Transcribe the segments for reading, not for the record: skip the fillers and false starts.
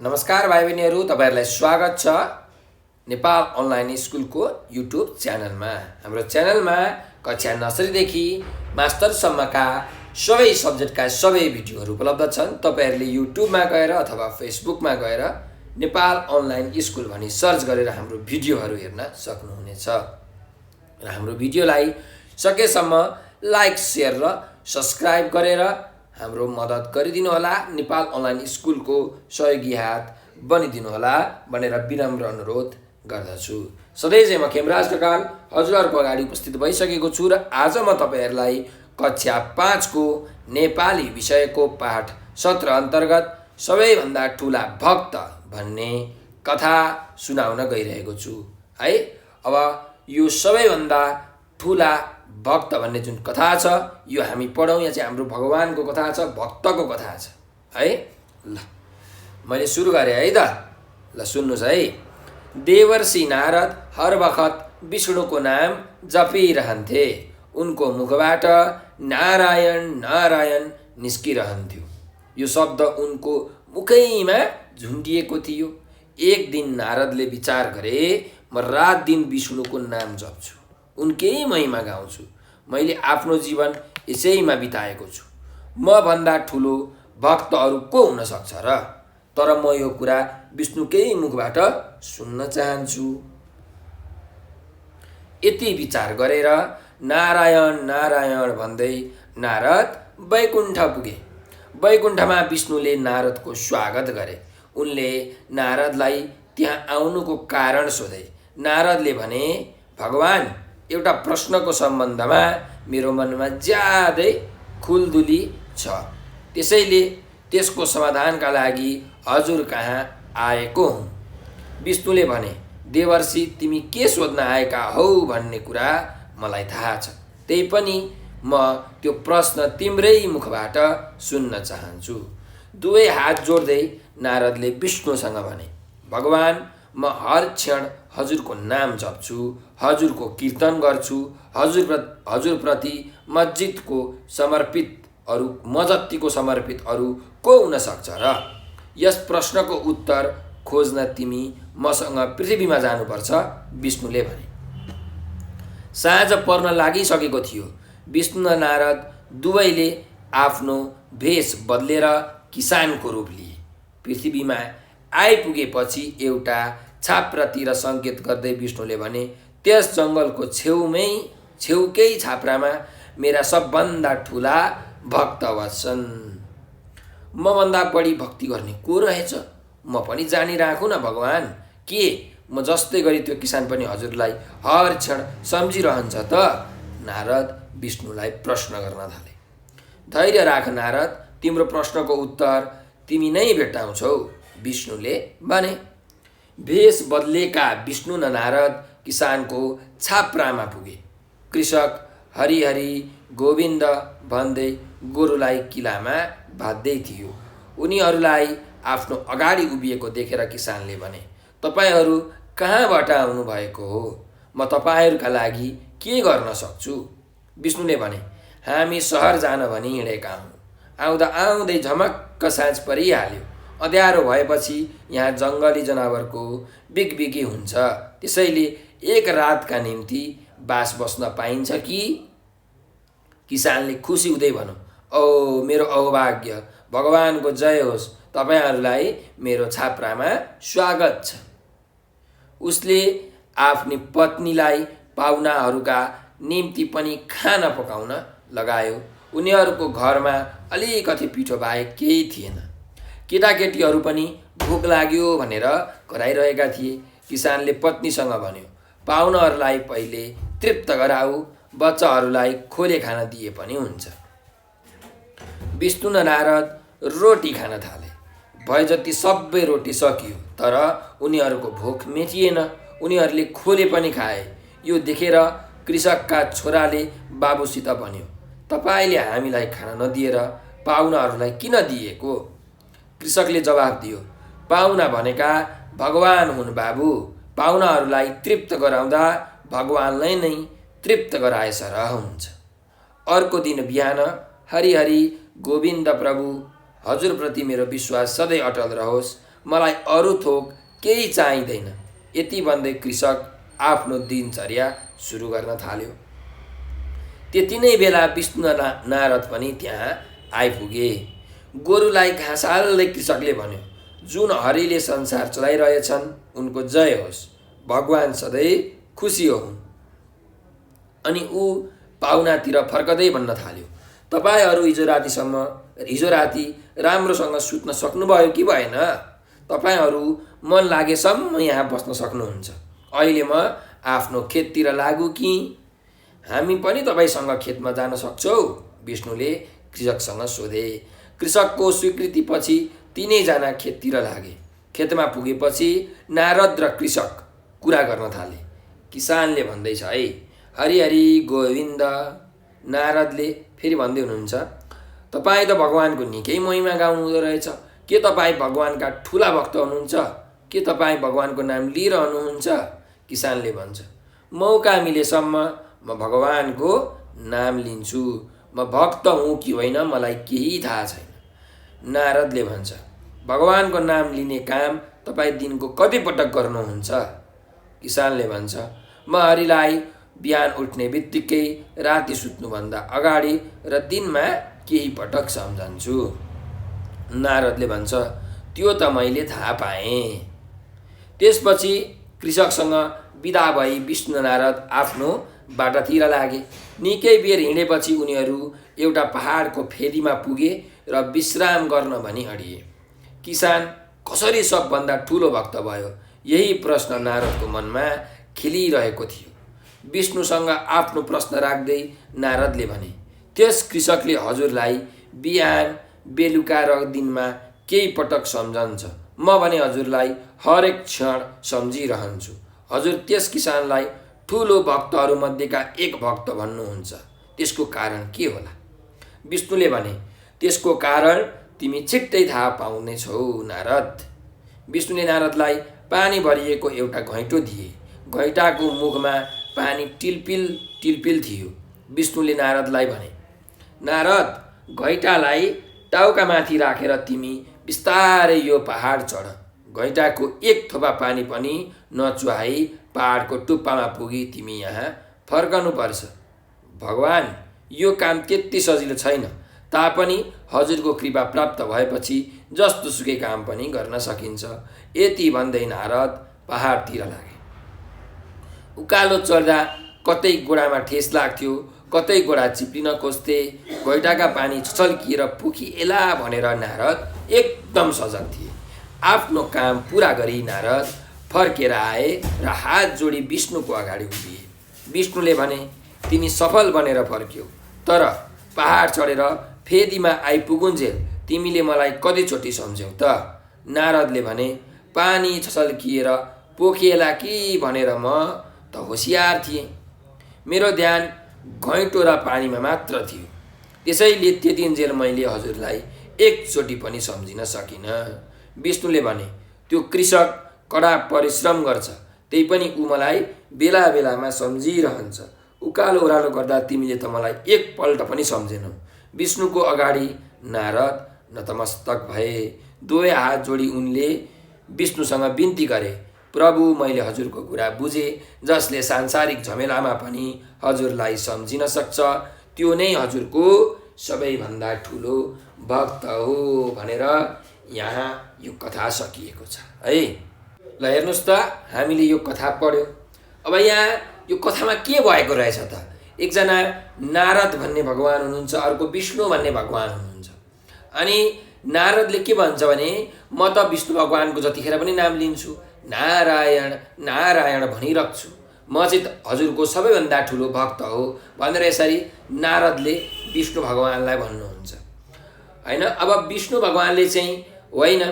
नमस्कार भाइ बहिनीहरू, तपाईँहरूलाई स्वागत छ नेपाल अनलाइन स्कुलको युट्युब च्यानलमा। हाम्रो च्यानलमा कक्षा नर्सरीदेखि मास्टरसम्मका सबै सब्जेक्टका सबै भिडियोहरू उपलब्ध छन्। तपाईँहरूले युट्युबमा गएर अथवा फेसबुकमा गएर नेपाल अनलाइन स्कुल भनी सर्च गरेर हाम्रो भिडियोहरू हेर्न सक्नुहुनेछ। र हाम्रो भिडियोलाई सकेसम्म लाइक, सेयर र सब्सक्राइब गरेर हाम्रो मद्दत गरिदिनु होला। नेपाल अनलाइन स्कुलको सहयोगी हात बनिदिनु होला भनेर विनम्र अनुरोध गर्दछु। सधैँ चाहिँ म खेमराज ढकाल हजुरहरूको अगाडि उपस्थित भइसकेको छु र आज म तपाईँहरूलाई कक्षा 5 को नेपाली विषयको पाठ 17 अन्तर्गत सबैभन्दा ठुला भक्त भन्ने कथा सुनाउन गइरहेको छु है। अब यो सबैभन्दा ठुला भक्त भन्ने जुन कथा छ यो हामी पढौँ। यहाँ चाहिँ हाम्रो भगवानको कथा छ, भक्तको कथा छ है। ल मैले सुरु गरेँ है त। ल सुन्नुहोस् है। देवर्षि नारद हर बखत विष्णुको नाम जपिरहन्थे। उनको मुखबाट नारायण नारायण निस्किरहन्थ्यो। यो शब्द उनको मुखैमा झुन्डिएको थियो। एक दिन नारदले विचार गरे, म रात दिन विष्णुको नाम जप्छु, उनकै महिमा गाउँछु। मैले आफ्नो जीवन यसैमा बिताएको छु। म भन्दा ठुलो भक्त अरू को हुन सक्छ र? तर म यो कुरा विष्णुकै मुखबाट सुन्न चाहन्छु। यति विचार गरेर नारायण नारायण भन्दै नारद वैकुण्ठ पुगे। वैकुण्ठमा विष्णुले नारदको स्वागत गरे। उनले नारदलाई त्यहाँ आउनुको कारण सोधे। नारदले भने, भगवान, एउटा प्रश्नको सम्बन्धमा मेरो मनमा ज्यादै खुल्दुली छ, त्यसैले त्यसको समाधानका लागि हजुर कहाँ आएको हुँ। विष्णुले भने, देवर्षि, तिमी के सोध्न आएका हौ भन्ने कुरा मलाई थाहा छ। त्यही पनि म त्यो प्रश्न तिम्रै मुखबाट सुन्न चाहन्छु। दुवै हात जोड्दै नारदले विष्णुसँग भने, भगवान, म हर क्षण हजुरको नाम जप्छु, हजुरको कीर्तन गर्छु। हजुरप्रति म जतिको समर्पित अरू को हुन सक्छ र? यस प्रश्नको उत्तर खोज्न तिमी मसँग पृथ्वीमा जानुपर्छ, विष्णुले भने। साँझ पर्न लागिसकेको थियो। विष्णु र नारद दुवैले आफ्नो भेष बदलेर किसानको रूप लिए। पृथ्वीमा आइपुगेपछि एउटा छाप्रातिर सङ्केत गर्दै विष्णुले भने, त्यस जङ्गलको छेउकै छाप्रामा मेरा सबभन्दा ठुला भक्त बस्छन्। मभन्दा बढी भक्ति गर्ने को रहेछ? म पनि जानिराखुँ न भगवान। के म जस्तै गरी त्यो किसान पनि हजुरलाई हर क्षण सम्झिरहन्छ त? नारद विष्णुलाई प्रश्न गर्न थाले। धैर्य राख नारद, तिम्रो प्रश्नको उत्तर तिमी नै भेट्टाउँछौ, विष्णुले भने। भेष बदलेका विष्णु र नारद किसानको छाप्रामा पुगे। कृषक हरिहरि गोविन्द भन्दै गोरुलाई किलामा बाँध्दै थियो। उनीहरूलाई आफ्नो अगाडि उभिएको देखेर किसानले भने, तपाईहरू कहाँबाट आउनुभएको हो? म तपाईँहरूका लागि के गर्न सक्छु? विष्णुले भने, हामी सहर जान भनी हिँडेका हौँ। आउँदा आउँदै झमक्क साँझ परिहाल्यो। अँध्यारो भएपछि यहाँ जङ्गली जनावरको बिगबिगी हुन्छ, त्यसैले एक रातका निम्ति बास बस्न पाइन्छ कि? किसानले खुसी हुँदै भनौँ, ओ मेरो अहोभाग्य, भगवानको जय होस्, तपाईँहरूलाई मेरो छाप्रामा स्वागत छ। उसले आफ्नी पत्नीलाई पाहुनाहरूका निम्ति पनि खाना पकाउन लगायो। उनीहरूको घरमा अलिकति पिठो बाहेक केही थिएन। केटाकेटीहरू पनि भोक लाग्यो भनेर कराइरहेका थिए। किसानले पत्नीसँग भन्यो, पाहुनाहरूलाई पहिले तृप्त गराऊ, बच्चाहरूलाई खोले खाना दिए पनि हुन्छ। विष्णु र नारद रोटी खान थाले। भए जति सबै रोटी सकियो, तर उनीहरूको भोक मेटिएन। उनीहरूले खोले पनि खाए। यो देखेर कृषकका छोराले बाबुसित भन्यो, तपाईँले हामीलाई खाना नदिएर पाहुनाहरूलाई किन दिएको? कृषकले जवाफ दियो, पाहुना भनेका भगवान हुन् बाबु। पाहुनाहरूलाई तृप्त गराउँदा भगवानलाई नै तृप्त गराए सरह हुन्छ। अर्को दिन बिहान, हरिहरि गोविन्द प्रभु, हजुरप्रति मेरो विश्वास सधैँ अटल रहोस्। मलाई अरू थोक केही चाहिँदैन। यति भन्दै कृषक आफ्नो दिनचर्या सुरु गर्न थाल्यो। त्यति नै बेला विष्णु र नारद पनि त्यहाँ आइपुगे। गोरुलाई घाँस हाल्दै कृषकले भन्यो, जुन हरिले संसार चलाइरहेछन् उनको जय होस्, भगवान् सधैँ खुसी हुन्। अनि ऊ पाहुनातिर फर्कदै भन्न थाल्यो, तपाईँहरू हिजो राति राम्रोसँग सुत्न सक्नुभयो कि भएन? तपाईँहरू मन लागेसम्म यहाँ बस्न सक्नुहुन्छ। अहिले म आफ्नो खेततिर लागु कि? हामी पनि तपाईँसँग खेतमा जान सक्छौ? विष्णुले कृषकसँग सोधे। कृषकको स्वीकृतिपछि तिनैजना खेततिर लागे। खेतमा पुगेपछि नारद र कृषक कुरा गर्न थाले। किसानले भन्दैछ, है हरि हरि गोविन्द। नारदले फेरि भन्दै हुनुहुन्छ, तपाईँ त भगवान्को निकै महिमा गाउनुहुँदो रहेछ। के तपाईँ भगवान्का ठुला भक्त हुनुहुन्छ? के तपाईँ भगवान्को नाम लिइरहनुहुन्छ? किसानले भन्छ, मौका मिलेसम्म म भगवान्को नाम लिन्छु। म भक्त हुँ कि होइन मलाई केही थाहा छैन। नारदले भन्छ, भगवान्को नाम लिने काम तपाईँ दिनको कति पटक गर्नुहुन्छ? किसानले भन्छ, म हरिलाई बिहान उठ्ने बित्तिकै राति सुत्नुभन्दा अगाडि र दिनमा केही पटक सम्झन्छु। नारदले भन्छ, त्यो त मैले थाहा पाएँ। त्यसपछि कृषकसँग बिदा भई विष्णु नारद आफ्नो बाटातिर लागे। निकै बेर हिँडेपछि उनीहरू एउटा पहाडको फेदीमा पुगे र विश्राम गर्न भनी अडिए। किसान कसरी सबभन्दा ठुलो भक्त भयो, यही प्रश्न नारदको मनमा खेलिरहेको थियो। विष्णुसँग आफ्नो प्रश्न राख्दै नारदले भने, त्यस कृषकले हजुरलाई बिहान बेलुका र दिनमा केही पटक सम्झन्छ। म भने हजुरलाई हरेक क्षण सम्झिरहन्छु। हजुर त्यस किसानलाई ठुलो भक्तहरूमध्येका एक भक्त भन्नुहुन्छ। त्यसको कारण के होला? विष्णुले भने, त्यसको कारण तिमी छिट्टै थाहा पाउनेछौ नारद। विष्णुले नारदलाई पानी भरिएको एउटा घैँटो दिए। घैँटाको मुखमा पानी टिलपिल टिलपिल थियो। विष्णुले नारदलाई भने, नारद, घैँटालाई टाउकामाथि राखेर तिमी बिस्तारै यो पहाड चढ। घैँटाको एक थोपा पानी पनि नचुहाई पहाडको टुप्पामा पुगी तिमी यहाँ फर्कनुपर्छ। भगवान्, यो काम त्यति सजिलो छैन। तापनि हजुरको कृपा प्राप्त भएपछि जस्तो सुकै काम पनि गर्न सकिन्छ। यति भन्दै नारद पहाडतिर लागे। उकालो चढ्दा कतै गोडामा ठेस लाग्थ्यो, कतै गोडा चिप्लिन खोज्थे। घैँटाका पानी छल्किएर पोखिएला भनेर नारद एकदम सजग थिए। आफ्नो काम पुरा गरी नारद फर्केर आए र हात जोडी विष्णुको अगाडि उभिए। विष्णुले भने, तिमी सफल बनेर फर्क्यौ, तर पहाड चढेर फेदीमा आइपुगुन्जेल तिमीले मलाई कतिचोटि सम्झ्यौ त? नारदले भने, पानी छल्किएर पोखिएला कि भनेर म त होसियार थिएँ। मेरो ध्यान घैँटो र पानीमा मात्र थियो। त्यसैले त्यतिन्जेल मैले हजुरलाई एकचोटि पनि सम्झिन सकिनँ। विष्णुले भने, त्यो कृषक कडा परिश्रम गर्छ, त्यही पनि ऊ मलाई बेला बेलामा सम्झिरहन्छ। उकालो ओह्रालो गर्दा तिमीले त मलाई एकपल्ट पनि सम्झेनौ। विष्णुको अगाडि नारद नतमस्तक भए। दुवै हात जोडी उनले विष्णुसँग बिन्ती गरे, प्रभु, मैले हजुरको कुरा बुझेँ। जसले सांसारिक झमेलामा पनि हजुरलाई सम्झिन सक्छ, त्यो नै हजुरको सबैभन्दा ठुलो भक्त हो भनेर यहाँ यो कथा सकिएको छ है। ल हेर्नुहोस् त, हामीले यो कथा पढ्यो। अब यहाँ यो कथामा के भएको रहेछ त? एकजना नारद भन्ने भगवान हुनुहुन्छ, अर्को विष्णु भन्ने भगवान हुनुहुन्छ। अनि नारदले के भन्छ भने, म त विष्णु भगवानको जतिखेर पनि नाम लिन्छु, नारायण नारायण भनिरहन्छु। म चाहिँ हजुरको सबैभन्दा ठुलो भक्त हो भनेर यसरी नारदले विष्णु भगवानलाई भन्नुहुन्छ होइन। अब विष्णु भगवानले चाहिँ, होइन,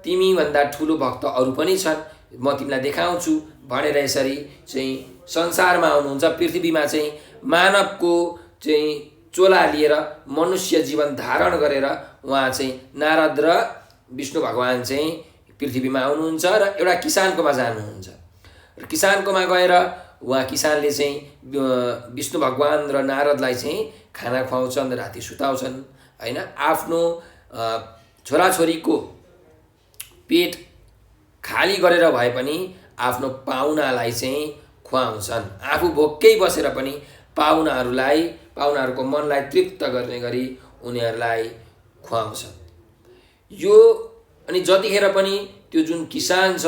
तिमीभन्दा ठुलो भक्त अरू पनि छन्, म तिमीलाई देखाउँछु भनेर यसरी चाहिँ संसारमा आउनुहुन्छ। पृथ्वीमा चाहिँ मानवको चाहिँ चोला लिएर मनुष्य जीवन धारण गरेर उहाँ चाहिँ नारद र विष्णु भगवान चाहिँ पृथ्वीमा आउनुहुन्छ र एउटा किसानकोमा जानुहुन्छ। र किसानकोमा गएर उहाँ किसानले चाहिँ विष्णु भगवान र नारदलाई चाहिँ खाना खुवाउँछन्, राति सुताउँछन् होइन। आफ्नो छोराछोरीको पेट खाली गरेर भए पनि आफ्नो पाहुनालाई चाहिँ खुवाउँछन्। आफू भोकै बसेर पनि पाहुनाहरूको मनलाई तृप्त गर्ने गरी उनीहरूलाई खुवाउँछन्। यो अनि जतिखेर पनि त्यो जुन किसान छ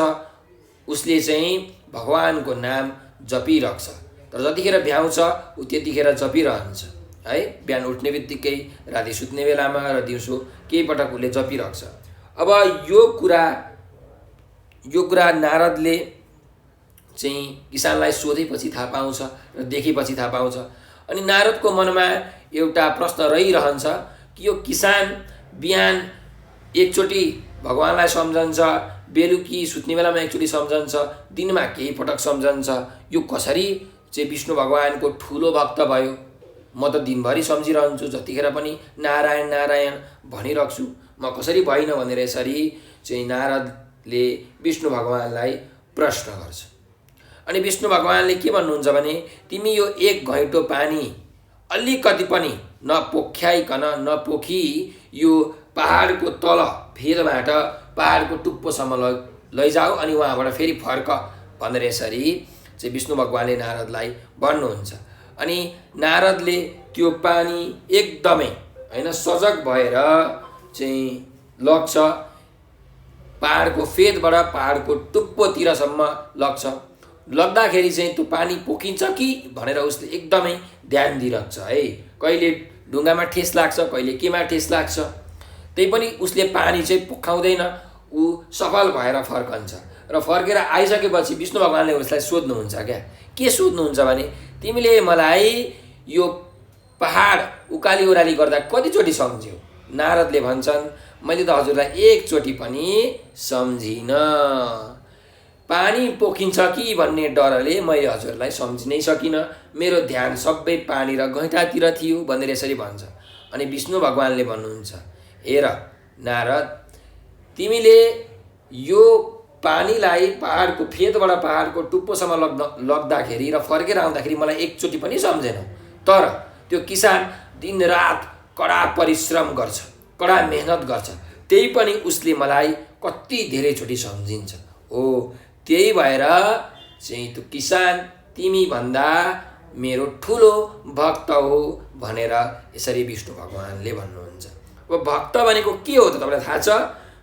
उसले चाहिँ भगवानको नाम जपिरहन्छ। तर जतिखेर भ्याउँछ ऊ त्यतिखेर जपिरहन्छ है। बिहान उठ्ने बित्तिकै, राति सुत्ने बेलामा र दिउँसो केही पटक उसले जपिरहन्छ। अब यो कुरा नारदले चाहिँ किसानलाई सोधेपछि थाहा पाउँछ र देखेपछि थाहा पाउँछ। अनि नारदको मनमा एउटा प्रश्न रहिरहन्छ कि यो किसान बिहान एकचोटि भगवानलाई सम्झन्छ, बेलुकी सुत्ने बेलामा एकचोटि सम्झन्छ, दिनमा केही पटक सम्झन्छ, यो कसरी चाहिँ विष्णु भगवानको ठुलो भक्त भयो? म त दिनभरि सम्झिरहन्छु, जतिखेर पनि नारायण नारायण भनिरहन्छु, म कसरी भइन भनेर यसरी चाहिँ नारदले विष्णु भगवानलाई प्रश्न गर्छ। अनि विष्णु भगवानले के भन्नुहुन्छ भने तिमी यो 1 घैँटो पानी अलिकति पनि नपोख्याइकन नपोखी यो पहाडको तल फेदबाट पहाडको टुप्पोसम्म लैजाऊ अनि वहाँबाट फेरि फर्क भनेर यसरी चाहिँ विष्णु भगवानले नारदलाई भन्नुहुन्छ। अनि नारदले त्यो पानी एकदमै हैन सजग भएर चाहिँ लग्छ, पहाडको फेदबाट पहाडको टुप्पोतिरसम्म लग्छ। लग्दाखेरि चाहिँ त्यो पानी पोखिन्छ कि भनेर उसले एकदमै ध्यान दिइरहन्छ है। कहिले ढुङ्गामा ठेस लाग्छ, कहिले केमा ठेस लाग्छ, त्यही पनि उसले पानी चाहिँ पोखाउँदैन, ऊ सफल भएर फर्कन्छ। र फर्केर आइसकेपछि विष्णु भगवानले उसलाई सोध्नुहुन्छ क्या, के सोध्नुहुन्छ भने तिमीले मलाई यो पहाड उकाली ओह्राली गर्दा कतिचोटि सम्झ्यौ? नारदले भन्छन् मैले त हजुरलाई एकचोटि पनि सम्झिनँ। पानी पोखिन्छ कि भन्ने डरले मैले हजुरलाई सम्झिनै सकिनँ, मेरो ध्यान सबै पानी र गैँठातिर थियो भनेर यसरी भन्छ। अनि विष्णु भगवानले भन्नुहुन्छ हेर नारद, तिमीले यो पानीलाई पहाडको फेदबाट पहाडको टुप्पोसम्म लग्दाखेरि र फर्केर आउँदाखेरि मलाई एकचोटि पनि सम्झेनौ। तर त्यो किसान दिनरात कडा परिश्रम गर्छ, कडा मेहनत गर्छ, त्यही पनि उसले मलाई कति धेरैचोटि सम्झिन्छ। हो त्यही भएर चाहिँ त्यो किसान तिमी भन्दा मेरो ठुलो भक्त हो भनेर यसरी विष्णु भगवानले भन्नुहुन्छ। अब भक्त भनेको के हो त तपाईँलाई थाहा छ?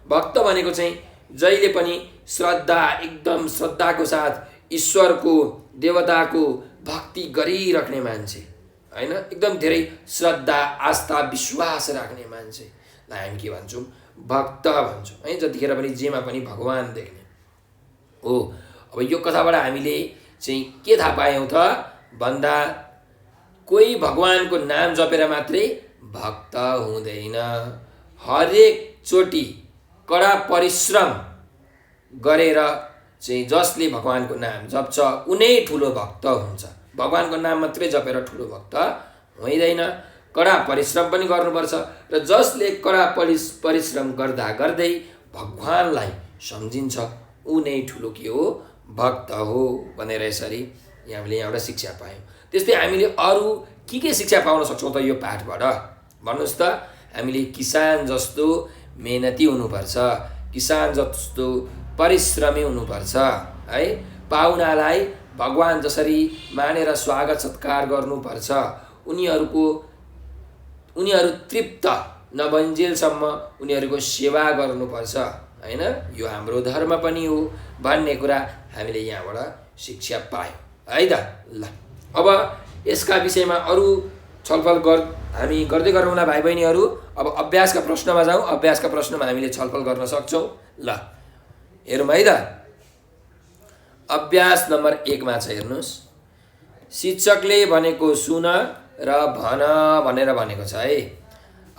भक्त भनेको चाहिँ जहिले पनि श्रद्धा, एकदम श्रद्धाको साथ ईश्वरको देवताको भक्ति गरिराख्ने मान्छे हैन, एकदम धेरै श्रद्धा आस्था विश्वास राख्ने मान्छेलाई हामी के भन्छौँ? भक्त भन्छौँ है। जतिखेर पनि जेमा पनि भगवान देख्ने हो। अब यो कथाबाट हामीले चाहिँ के थाहा पायौँ त भन्दा कोही भगवानको नाम जपेर मात्रै भक्त हुँदैन। हरेक चोटि कडा परिश्रम गरेर चाहिँ जसले भगवानको नाम जप्छ उनै ठुलो भक्त हुन्छ। भगवानको नाम मात्रै जपेर ठुलो भक्त हुँदैन, कडा परिश्रम पनि गर्नुपर्छ। र जसले कडा परिश्रम गर्दा गर्दै भगवानलाई सम्झिन्छ उनै ठुलो के हो? भक्त हो भनेर यसरी हामीले यहाँबाट शिक्षा पायौँ। त्यस्तै हामीले अरू के शिक्षा पाउन सक्छौँ त यो पाठबाट भन्नुहोस् त? हामीले किसान जस्तो मेहनती हुनुपर्छ, किसान जस्तो परिश्रमी हुनुपर्छ है। पाहुनालाई भगवान जसरी मानेर स्वागत सत्कार गर्नुपर्छ, उनीहरू तृप्त नबन्जेलसम्म उनीहरूको सेवा गर्नुपर्छ हैन। यो हाम्रो धर्म पनि हो भन्ने कुरा हामीले यहाँबाट शिक्षा पायौँ है त। ल अब यसका विषयमा अरू छलफल हामी गर्दै गरौँला भाइ बहिनीहरू। अब अभ्यासका प्रश्नमा जाउँ। अभ्यासका प्रश्नमा हामीले छलफल गर्न सक्छौँ। ल हेरौँ है त। अभ्यास नम्बर 1 मा छ हेर्नुहोस्, शिक्षकले भनेको सुन र भन भनेर भनेको छ है।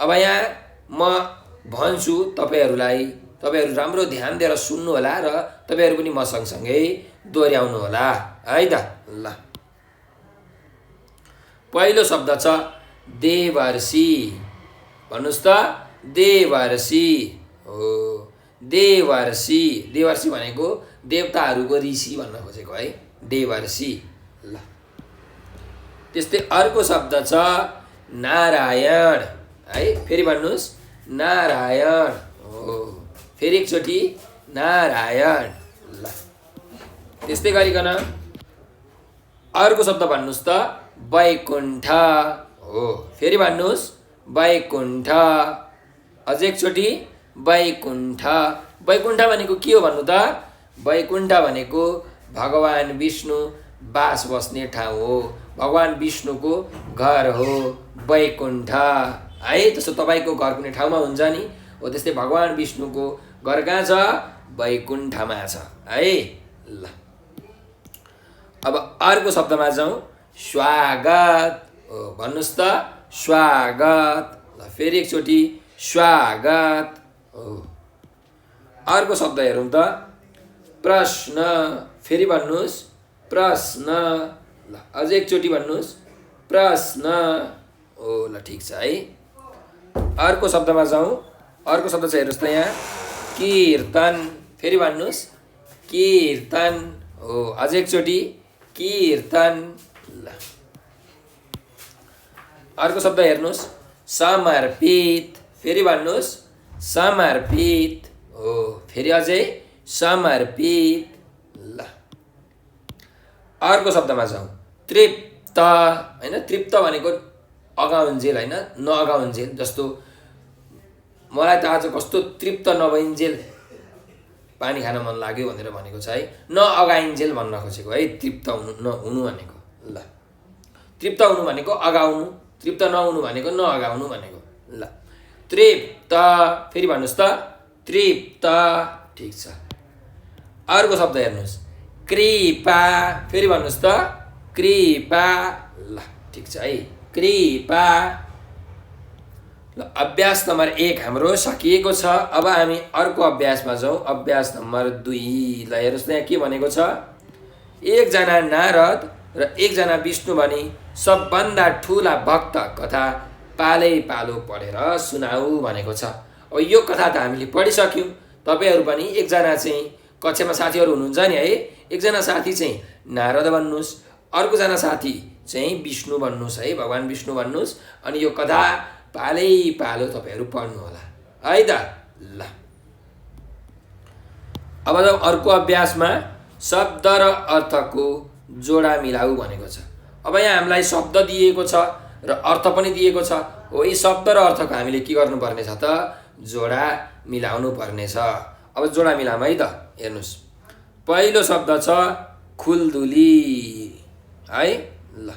अब यहाँ म भन्छु, तपाईँहरू राम्रो ध्यान दिएर सुन्नु होला र तपाईँहरू पनि म सँगसँगै दोहोऱ्याउनु होला है त। ल पहिलो शब्द छ देवर्षि। भन्नुहोस् त देवर्षि हो। देवर्षि, देवर्षि भनेको देवताहरूको ऋषि भन्न खोजेको है, देवर्षि। ल त्यस्तै अर्को शब्द छ नारायण है। फेरि भन्नुहोस् नारायण हो। फेरि एकचोटि नारायण। ल ल त्यस्तै गरिकन अर्को शब्द भन्नुहोस् त वैकुण्ठ हो। फेरि भन्नुहोस् वैकुण्ठ। अझै एकचोटि वैकुण्ठ। वैकुण्ठ भनेको के हो भन्नु त? वैकुण्ठ भनेको भगवान् विष्णु बास बस्ने ठाउँ हो। भगवान् विष्णुको घर हो वैकुण्ठ है। जस्तो तपाईँको घर कुनै ठाउँमा हुन्छ नि, हो त्यस्तै भगवान् विष्णुको घर कहाँ छ? वैकुण्ठमा छ है। ल अब अर्को शब्दमा जाउँ। स्वागत हो। भन्नुहोस् त स्वागत। ल फेरि एकचोटि स्वागत हो। अर्को शब्द हेरौँ त प्रश्न। फेरि भन्नुहोस् प्रश्न। ल अझै एकचोटि भन्नुहोस् प्रश्न हो। ल ठिक छ है। अर्को शब्दमा जाउँ। अर्को शब्द चाहिँ हेर्नुहोस् त यहाँ कीर्तन। फेरि भन्नुहोस् कीर्तन हो। अझै एकचोटि कीर्तन। ल अर्को शब्द हेर्नुहोस् समर्पित। फेरि भन्नुहोस् समर्पित हो। फेरि अझै समर्पित। ल अर्को शब्दमा जाउँ तृप्त होइन। तृप्त भनेको अगाउन्जेल होइन, नअगाउन्जेल। जस्तो मलाई त आज कस्तो तृप्त नभइन्जेल पानी खान मन लाग्यो भनेर भनेको छ है। नअगाइन्जेल भन्न खोजेको है तृप्त हुनु भनेको। ल तृप्त हुनु भनेको अगाउनु, तृप्त नहुनु भनेको नअगाउनु भनेको। ल तृप्त। फेरि भन्नुहोस् त तृप्त। ठिक छ। अर्को शब्द हेर्नुहोस् कृपा। फेरि भन्नुहोस् त कृपा। ल ठिक छ है कृपा। ल अभ्यास नम्बर 1 हाम्रो सकिएको छ। अब हामी अर्को अभ्यासमा जाउँ। अभ्यास नम्बर 2। ल हेर्नुहोस् त यहाँ के भनेको छ? एकजना नारद र एकजना विष्णु भनी सबभन्दा ठुला भक्त कथा पालै पालो पढेर सुनाऊ भनेको छ। अब यो कथा त हामीले पढिसक्यौँ। तपाईँहरू पनि एकजना चाहिँ कक्षामा साथीहरू हुनुहुन्छ नि है, एकजना साथी चाहिँ नारद भन्नुहोस्, अर्कोजना साथी चाहिँ विष्णु भन्नुहोस् है, भगवान् विष्णु भन्नुहोस्। अनि यो कथा पालै पालो तपाईँहरू पढ्नु होला है त। ल अब त अर्को अभ्यासमा शब्द र अर्थको जोडा मिलाऊ भनेको छ। अब यहाँ हामीलाई शब्द दिएको छ र अर्थ पनि दिएको छ। हो यी शब्द र अर्थको हामीले के गर्नुपर्ने छ त? जोडा मिलाउनु पर्नेछ। अब जोडा मिलाऊँ है त। हेर्नुहोस् पहिलो शब्द छ खुल्दुली है। ल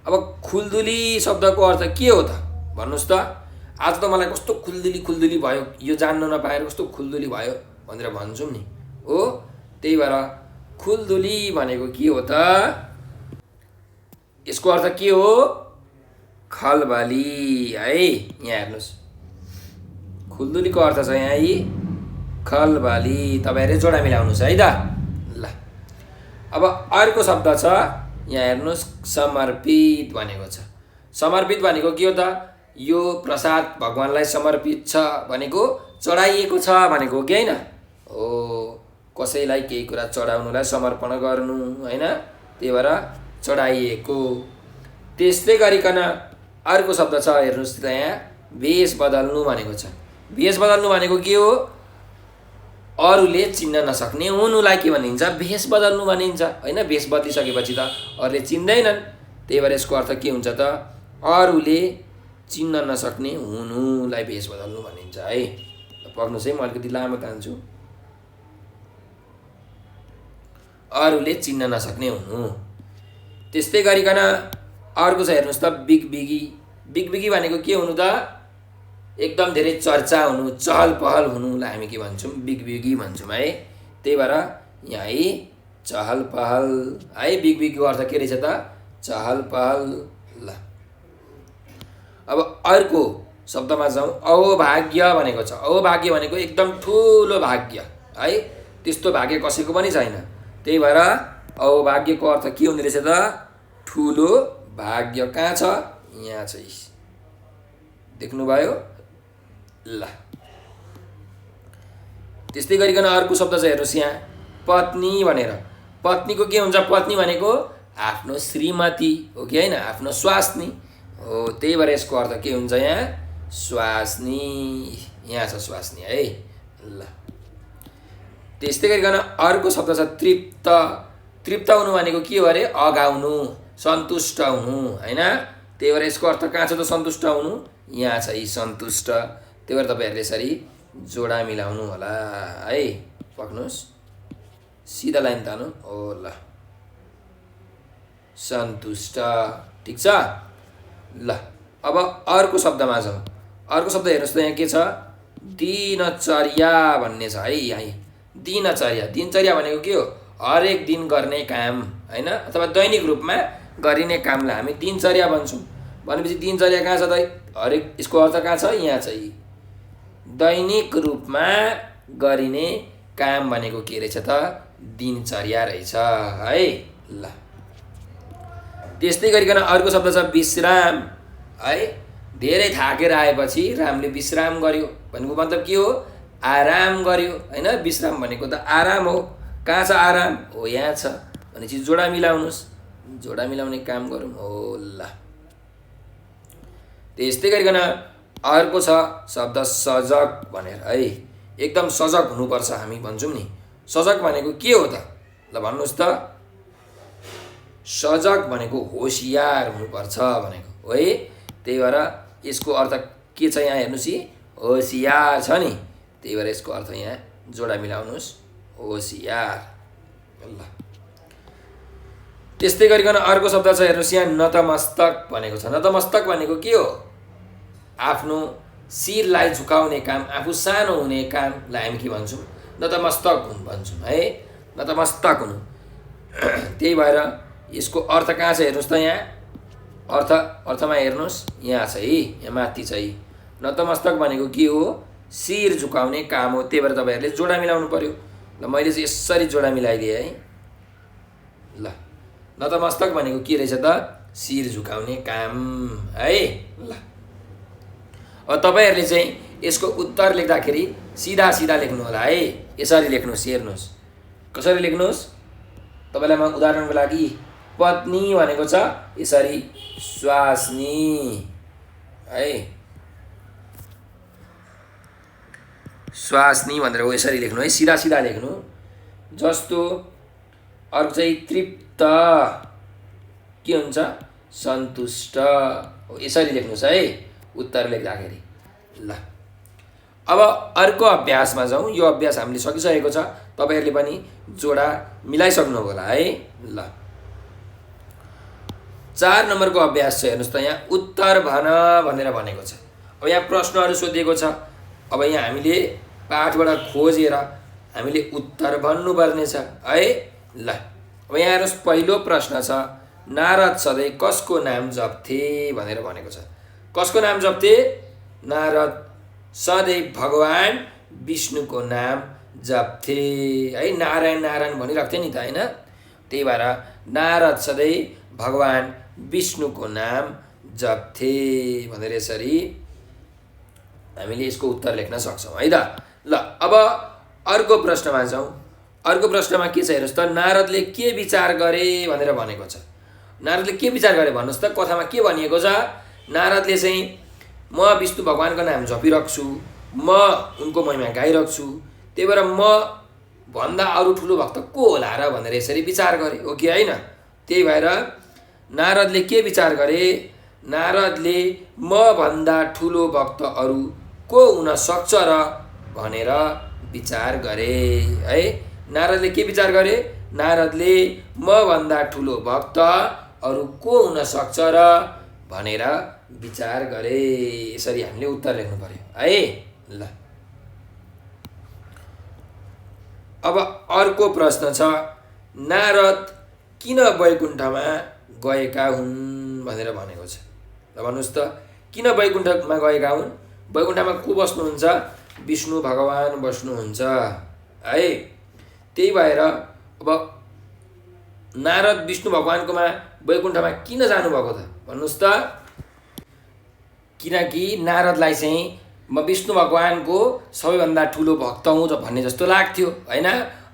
अब खुल्दुली शब्दको अर्थ के हो त भन्नुहोस् त? आज त मलाई कस्तो खुल्दुली खुल्दुली भयो, यो जान्न नपाएर कस्तो खुल्दुली भयो भनेर भन्छौँ नि हो। त्यही भएर खुल्दुली भनेको के हो त? यसको अर्थ के हो? खलबली है। यहाँ हेर्नुहोस् खुल्दुलीको अर्थ छ यहाँ यी खलबली। तपाईँहरूले जोडा मिलाउनुहोस् है त। ल अब अर्को शब्द छ यहाँ हेर्नुहोस् समर्पित भनेको छ। समर्पित भनेको के हो त? यो प्रसाद भगवान्लाई समर्पित छ भनेको चढाइएको छ भनेको कि होइन हो। कसैलाई केही कुरा चढाउनुलाई समर्पण गर्नु होइन, त्यही भएर चढाइएको। त्यस्तै गरिकन अर्को शब्द छ हेर्नुहोस् त यहाँ भेष बदल्नु भनेको छ। भेष बदल्नु भनेको के हो? अरूले चिन्न नसक्ने हुनुलाई के भनिन्छ? भेष बदल्नु भनिन्छ होइन। भेष बदलिसकेपछि त अरूले चिन्दैनन्, त्यही भएर यसको अर्थ के हुन्छ त? अरूले चिन्न नसक्ने हुनुलाई भेष बदल्नु भनिन्छ है। पढ्नुहोस् है, म अलिकति लामो तान्छु। अरूले चिन्न नसक्ने हुनु। त्यस्तै गरिकन अर्को छ हेर्नुहोस् त बिगबिगी। बिगबिगी भनेको के हुनु त? एकदम धेरै चर्चा हुनु, चहल पहल हुनुलाई हामी के भन्छौँ? बिगबिगी भन्छौँ है। त्यही भएर यहाँ है चहल पहल है। बिगबिगीको अर्थ के रहेछ त? चहल पहल। ल अब अर्को शब्दमा जाउँ। अहोभाग्य भनेको छ। अहोभाग्य भनेको एकदम ठुलो भाग्य है। त्यस्तो भाग्य कसैको पनि छैन। त्यही भएर अहोभाग्यको अर्थ के हुने रहेछ त? ठुलो भाग्य। कहाँ छ? यहाँ चाहिँ देख्नुभयो। ल त्यस्तै गरिकन अर्को शब्द छ हेर्नुहोस् यहाँ पत्नी भनेर। पत्नीको के हुन्छ? पत्नी भनेको आफ्नो श्रीमती हो कि होइन, आफ्नो स्वास्नी हो। त्यही भएर यसको अर्थ के हुन्छ यहाँ? स्वास्नी। यहाँ छ स्वास्नी है। ल त्यस्तै गरिकन अर्को शब्द छ तृप्त। तृप्त हुनु भनेको के हो अरे? अगाउनु, सन्तुष्ट हुनु होइन। त्यही भएर यसको अर्थ कहाँ छ त सन्तुष्ट हुनु? यहाँ छ यी सन्तुष्ट। त्यही भएर तपाईँहरूले यसरी जोडा मिलाउनु होला है। पक्नुहोस्, सिधा लाइन तान्नु हो ल, सन्तुष्ट। ठिक छ ल। अब अर्को शब्दमा जाउँ। अर्को शब्द हेर्नुहोस् त यहाँ के छ? दिनचर्या भन्ने छ है। यहाँ दिनचर्या, दिनचर्या भनेको के हो? हरेक दिन गर्ने काम होइन, अथवा दैनिक रूपमा गरिने कामलाई हामी दिनचर्या भन्छौँ। भनेपछि दिनचर्या कहाँ छ त? हरेक, यसको अर्थ कहाँ छ? यहाँ छ यी दैनिक रूपमा गरिने काम भनेको के रहेछ त? दिनचर्या रहेछ है ल। त्यस्तै गरिकन अर्को शब्द छ विश्राम है। धेरै थाकेर आएपछि रामले विश्राम गर्यो भनेको मतलब के हो? आराम गर्यो होइन। विश्राम भनेको त आराम हो। कहाँ छ आराम? हो यहाँ छ। भनेपछि जोडा मिलाउनुहोस्, जोडा मिलाउने काम गरौँ हो ल। त्यस्तै गरिकन अर्को छ शब्द सजग भनेर है। एकदम सजग हुनुपर्छ हामी भन्छौँ नि। सजग भनेको के हो त? ल भन्नुहोस् त। सजग भनेको होसियार हुनुपर्छ भनेको हो है। त्यही भएर यसको अर्थ के छ यहाँ हेर्नुहोस्, होसियार छ नि। त्यही भएर यसको अर्थ यहाँ जोडा मिलाउनुहोस्, होसियार ल। त्यस्तै गरिकन अर्को शब्द छ हेर्नुहोस् यहाँ नतमस्तक भनेको छ। नतमस्तक भनेको के हो? आफ्नो शिरलाई झुकाउने काम, आफू सानो हुने कामलाई हामी के भन्छौँ? नतमस्तक हुनु भन्छौँ है। नतमस्तक हुनु। त्यही भएर यसको अर्थ कहाँ छ हेर्नुहोस् त यहाँ? अर्थमा हेर्नुहोस् यहाँ छ है, यहाँ माथि छ है। नतमस्तक भनेको के हो? शिर झुकाउने काम हो। त्यही भएर तपाईँहरूले जोडा मिलाउनु पर्यो ल। मैले चाहिँ यसरी जोडा मिलाइदिएँ है ल। नतमस्तक भनेको के रहेछ त? शिर झुकाउने काम है ल। अब तपाईँहरूले चाहिँ यसको उत्तर लेख्दाखेरि सिधा सिधा लेख्नु होला है। यसरी लेख्नुहोस्, हेर्नुहोस् कसरी लेख्नुहोस्। तपाईँलाई म उदाहरणको लागि पत्नी भनेको छ यसरी स्वास्नी है, स्वास्नी भनेर हो यसरी लेख्नु है, सिधा सिधा लेख्नु। जस्तो अर्को चाहिँ तृप्त के हुन्छ? सन्तुष्ट हो। यसरी लेख्नुहोस् है उत्तर लेख्दाखेरि ल। अब अर्को अभ्यासमा जाउँ। यो अभ्यास हामीले सकिसकेको छ। तपाईँहरूले पनि जोडा मिलाइसक्नु होला है ल। 4 नम्बरको अभ्यास छ हेर्नुहोस् त। यहाँ उत्तर भन भनेर भनेको छ। अब यहाँ प्रश्नहरू सोधिएको छ। अब यहाँ हामीले पाठबाट खोजेर हामीले उत्तर भन्नुपर्ने छ है ल। अब यहाँ हेर्नुहोस् पहिलो प्रश्न छ, नारद सधैँ कसको नाम जप्थे भनेर भनेको छ। कसको नाम जप्थे? नारद सधैँ भगवान् विष्णुको नाम जप्थे है। नारायण नारायण भनिराख्थे नि त होइन। त्यही भएर नारद सधैँ भगवान् विष्णुको नाम जप्थे भनेर यसरी हामीले यसको उत्तर लेख्न सक्छौँ है त ल। अब अर्को प्रश्नमा जाउँ। अर्को प्रश्नमा के छ हेर्नुहोस् त। नारदले के विचार गरे भनेर भनेको छ। नारदले के विचार गरे भन्नुहोस् त। कथामा के भनिएको छ? नारदले चाहिँ म विष्णु भगवानको नाम जपिराख्छु, म उनको महिमा गाइराख्छु, त्यही भएर म भन्दा अरू ठुलो भक्त को होला र भनेर यसरी विचार गरे हो कि होइन। त्यही भएर नारदले के विचार गरे? नारदले म भन्दा ठुलो भक्त अरू को हुन सक्छ र भनेर विचार गरे है। नारदले के विचार गरे? नारदले म भन्दा ठुलो भक्त अरू को हुन सक्छ र भनेर विचार गरे। यसरी हामीले उत्तर लेख्नु पर्यो है ल। अब अर्को प्रश्न छ, नारद किन वैकुण्ठमा गएका हुन् भनेर भनेको छ। ल भन्नुहोस् त, किन वैकुण्ठमा गएका हुन्? वैकुण्ठमा को बस्नुहुन्छ? विष्णु भगवान बस्नुहुन्छ है। त्यही भएर अब नारद विष्णु भगवानकोमा वैकुण्ठमा किन जानुभएको त भन्नुहोस् त। किनकि नारदलाई चाहिँ म विष्णु भगवानको सबैभन्दा ठुलो भक्त हुँ भन्ने जस्तो लाग्थ्यो होइन।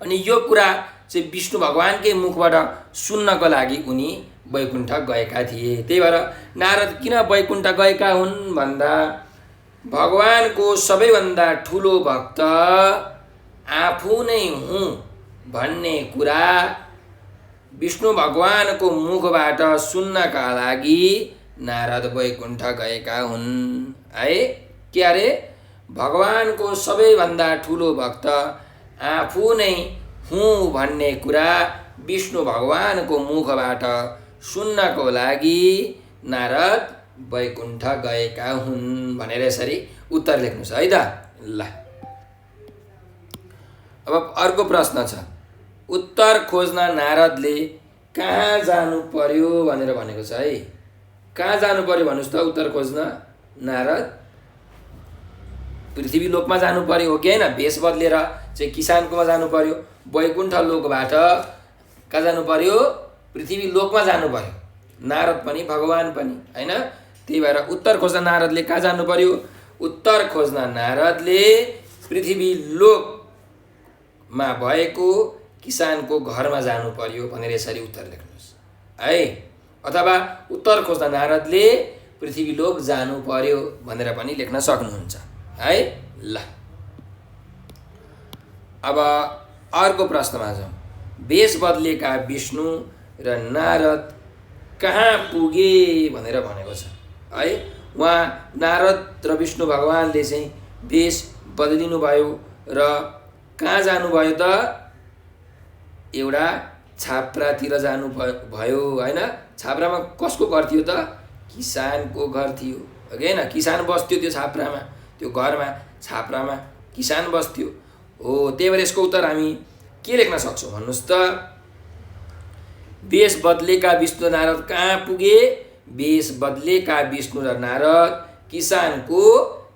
अनि यो कुरा चाहिँ विष्णु भगवानकै मुखबाट सुन्नको लागि उनी वैकुण्ठ गएका थिए। त्यही भएर नारद किन वैकुण्ठ गएका हुन् भन्दा भगवानको सबैभन्दा ठुलो भक्त आफू नै हुँ भन्ने कुरा विष्णु भगवानको मुखबाट सुन्नका लागि नारद वैकुण्ठ गएका हुन्। है के अरे भगवानको सबैभन्दा ठुलो भक्त आफू नै हुँ भन्ने कुरा विष्णु भगवानको मुखबाट सुन्नको लागि नारद वैकुण्ठ गएका हुन् भनेर यसरी उत्तर लेख्नुहोस् है त। ल अब अर्को प्रश्न छ, उत्तर खोज्न नारदले कहाँ जानु पर्यो भनेर भनेको छ है। कहाँ जानु पर्यो भन्नुहोस् त उत्तर खोज्न नारद? पृथ्वी लोकमा जानु पर्यो हो कि होइन? भेष बदलेर चाहिँ किसानकोमा जानु पर्यो। वैकुण्ठ लोकबाट कहाँ जानु पर्यो? पृथ्वी लोकमा जानु पर्यो। नारद पनि भगवान पनि होइन। त्यही भएर उत्तर खोज्न नारदले कहाँ जानु पर्यो? उत्तर खोज्न नारदले पृथ्वी लोकमा भएको किसानको घरमा जानु पर्यो भनेर यसरी उत्तर लेख्नुहोस् है। अथवा उत्तर खोज्न नारदले पृथ्वी लोक जानु पर्यो भनेर पनि लेख्न सक्नुहुन्छ है। ल अब अर्को प्रश्नमा जाउँ। भेष बदलेका विष्णु र नारद कहाँ पुगे भनेर भनेको छ है। उहाँ नारद र विष्णु भगवानले चाहिँ भेष बदलिनु भयो र कहाँ जानुभयो त? एउटा छाप्रातिर जानु भयो होइन। छाप्रामा कसको घर थियो त? किसानको घर थियो हो कि होइन? किसान बस्थ्यो त्यो छाप्रामा, त्यो घरमा छाप्रामा किसान बस्थ्यो हो। त्यही भएर यसको उत्तर हामी के लेख्न सक्छौँ भन्नुहोस् त? भेष बदलेका विष्णु नारद कहाँ पुगे? भेष बदलेका विष्णु र नारद किसानको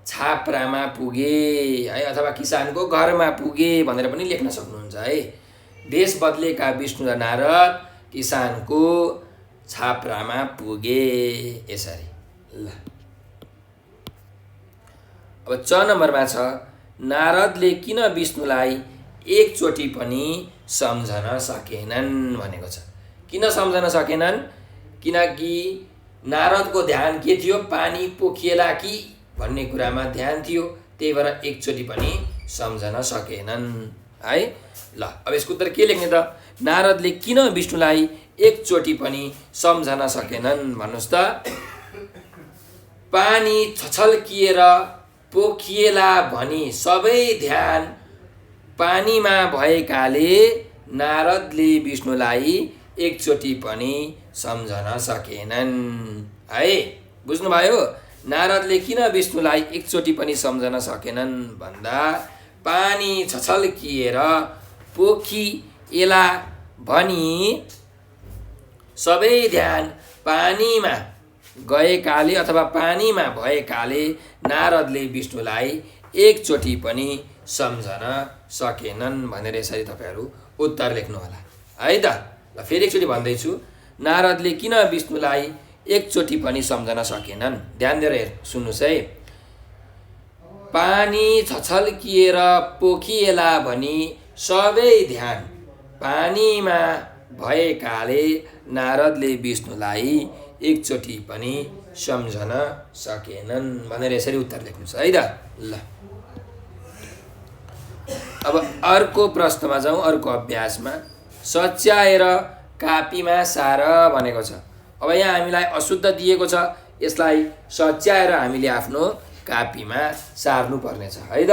छाप्रामा पुगे है, अथवा किसानको घरमा पुगे भनेर पनि लेख्न सक्नुहुन्छ है। भेष बदलेका विष्णु र नारद किसानको छाप्रामा पुगे यसरी। ल अब च नम्बरमा छ, नारदले किन विष्णुलाई एकचोटि पनि सम्झन सकेनन् भनेको छ। किन सम्झन सकेनन्? किनकि नारदको ध्यान के थियो? पानी पोखिएला कि भन्ने कुरामा ध्यान थियो। त्यही भएर एकचोटि पनि सम्झन सकेनन् है। ल अब यसको उत्तर के लेख्ने त? नारदले किन विष्णुलाई एकचोटि पनि सम्झन सकेनन् भन्नुहोस् त? पानी छछल्किएर पोखिएला भनी सबै ध्यान पानीमा भएकाले नारदले विष्णुलाई एकचोटि पनि सम्झन सकेनन् है। बुझ्नुभयो? नारदले किन विष्णुलाई एकचोटि पनि सम्झन सकेनन् भन्दा पानी छछल्किएर पोखिएला भनी सबै ध्यान पानीमा गएकाले अथवा पानीमा भएकाले नारदले विष्णुलाई एकचोटि पनि सम्झन सकेनन् भनेर यसरी तपाईँहरू उत्तर लेख्नु होला है त। ल फेरि एकचोटि भन्दैछु, नारदले किन विष्णुलाई एकचोटि पनि सम्झन सकेनन्? ध्यान दिएर सुन्नुहोस् है। पानी छछल्किएर पोखिएला भनी सबै ध्यान पानीमा भएकाले नारदले विष्णुलाई एकचोटि पनि सम्झन सकेनन् भनेर यसरी उत्तर लेख्नुहोस् है त। ल अब अर्को प्रश्नमा जाउँ, अर्को अभ्यासमा। सच्याएर कापीमा सार भनेको छ। अब यहाँ हामीलाई अशुद्ध दिएको छ, यसलाई सच्याएर हामीले आफ्नो कापीमा सार्नु पर्नेछ है त।